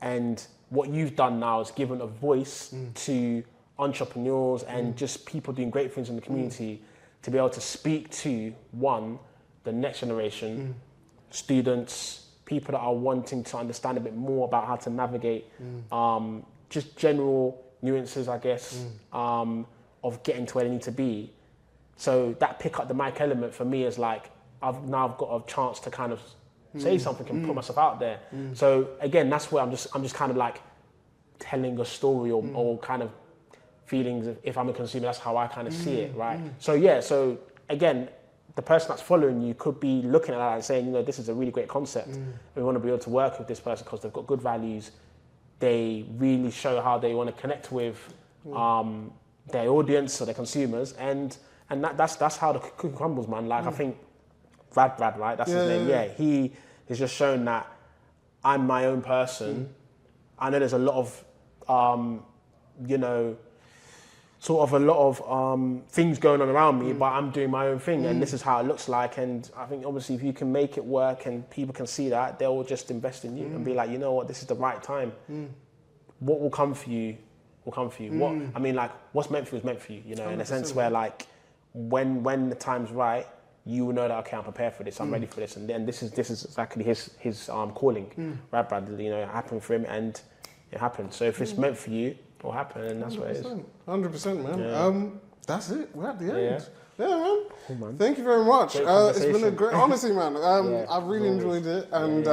S2: And what you've done now is given a voice to entrepreneurs and just people doing great things in the community to be able to speak to, one, the next generation, students, people that are wanting to understand a bit more about how to navigate just general nuances, I guess, of getting to where they need to be. So that pick up the mic element for me is like, I've got a chance to kind of say something and put myself out there. So again, that's where I'm just kind of like telling a story or kind of feelings. If I'm a consumer, that's how I kind of see it, right? So yeah, so again, the person that's following you could be looking at that and saying, you know, this is a really great concept. We want to be able to work with this person because they've got good values. They really show how they want to connect with their audience or their consumers, and that's how the cookie crumbles, man. Like I think Brad, right? That's his name. Yeah, he has just shown that I'm my own person. I know there's a lot of, you know, sort of a lot of things going on around me, but I'm doing my own thing, and this is how it looks like. And I think obviously if you can make it work and people can see that, they'll just invest in you and be like, you know what, this is the right time. What will come for you will come for you. What I mean, like, what's meant for you is meant for you, you know, 100%. In a sense where like, when the time's right, you will know that, okay, I'm prepared for this, I'm ready for this, and then this is exactly his calling, right, Brad? You know, it happened for him, and it happened. So if it's meant for you, it will happen, and that's what it is.
S1: 100%, man.
S2: Yeah.
S1: That's it. We're at the end.
S2: Yeah,
S1: man.
S2: Cool, man.
S1: Thank you very much. It's been a great, honestly, man. I've really enjoyed it, and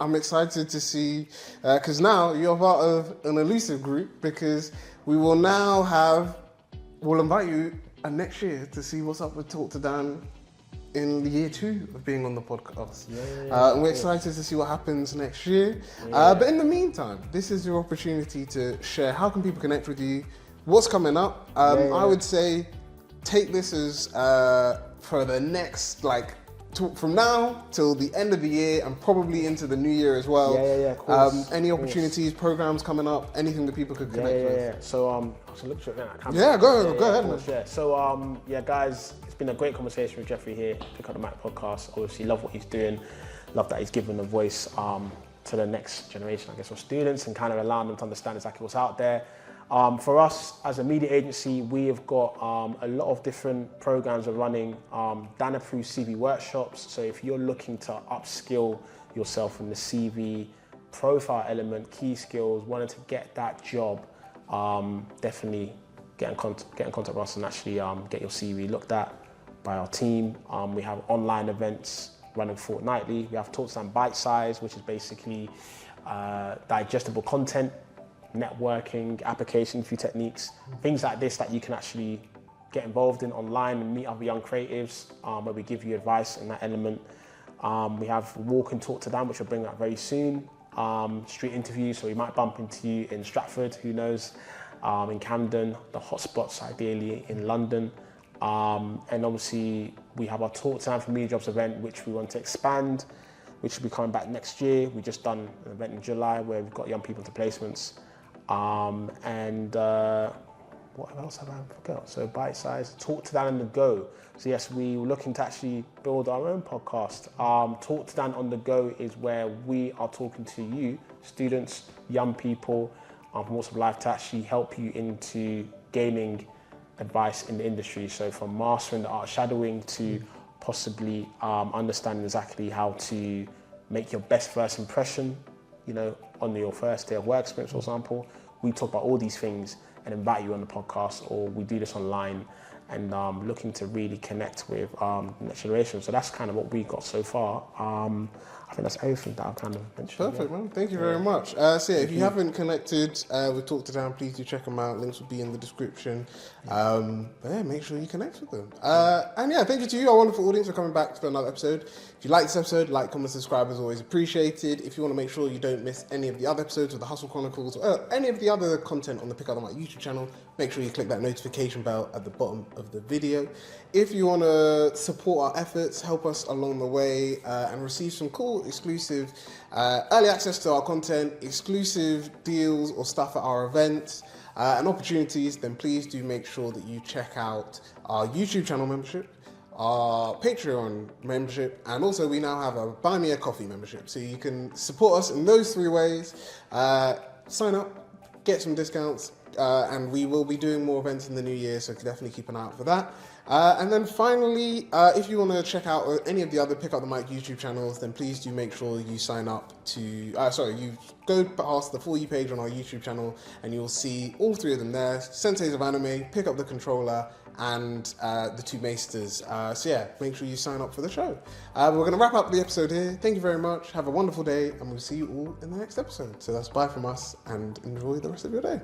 S1: I'm excited to see, because now you're part of an elusive group, because we will now we'll invite you next year to see what's up with Talk2Dan in the year 2 of being on the podcast. And we're excited to see what happens next year. But in the meantime, this is your opportunity to share. How can people connect with you? What's coming up? I would say take this as for the next, from now till the end of the year and probably into the new year as well.
S2: Of course.
S1: Any opportunities, programs coming up, anything that people could connect with?
S2: So, look at that.
S1: Go ahead, man.
S2: Yeah. So, guys, it's been a great conversation with Jeffrey here, Pick Up the Mic podcast. Obviously, love what he's doing. Love that he's given a voice to the next generation, I guess, of students, and kind of allowing them to understand exactly what's out there. For us as a media agency, we have got a lot of different programs we're running. Dan Approved CV workshops. So if you're looking to upskill yourself in the CV profile element, key skills, wanting to get that job, definitely get in contact with us and actually get your CV looked at by our team. We have online events running fortnightly. We have Talk2Dan Bite Size, which is basically digestible content, networking, application, few techniques, things like this that you can actually get involved in online and meet other young creatives, where we give you advice in that element. We have Walk and Talk to Dan, which we'll bring out very soon. Street interviews, so we might bump into you in Stratford, who knows, in Camden, the hotspots ideally in London. And obviously we have our Talk2Dan for Media Jobs event, which we want to expand, which will be coming back next year. We've just done an event in July where we've got young people into placements. What else have I forgot? So Bite Size, Talk2Dan on the go. So yes, we were looking to actually build our own podcast. Talk2Dan on the go is where we are talking to you, students, young people, from walks of life, to actually help you into gaining advice in the industry. So from mastering the art of shadowing to possibly understanding exactly how to make your best first impression, on your first day of work experience, for example. We talk about all these things and invite you on the podcast, or we do this online and looking to really connect with the next generation. So that's kind of what we got so far. I think that's everything that I've kind of mentioned.
S1: Perfect, man. Thank you very much. If you haven't connected with Talk2Dan, please do check them out. Links will be in the description. Make sure you connect with them. Thank you to you, our wonderful audience, for coming back for another episode. If you like this episode, like, comment, subscribe is always appreciated. If you want to make sure you don't miss any of the other episodes of the Hustle Chronicles or any of the other content on the Pick Up the Mic YouTube channel, make sure you click that notification bell at the bottom of the video. If you want to support our efforts, help us along the way, and receive some cool, exclusive, early access to our content, exclusive deals or stuff at our events, and opportunities, then please do make sure that you check out our YouTube channel membership, our Patreon membership, and also we now have a Buy Me a Coffee membership. So you can support us in those three ways. Sign up, get some discounts, and we will be doing more events in the new year, so definitely keep an eye out for that. And then finally, if you want to check out any of the other Pick Up the Mic YouTube channels, then please do make sure you sign up to, you go past the For You page on our YouTube channel and you'll see all three of them there. Senseis of Anime, Pick Up the Controller, and the Two Maesters. Make sure you sign up for the show. We're going to wrap up the episode here. Thank you very much. Have a wonderful day, and we'll see you all in the next episode. So that's bye from us, and enjoy the rest of your day.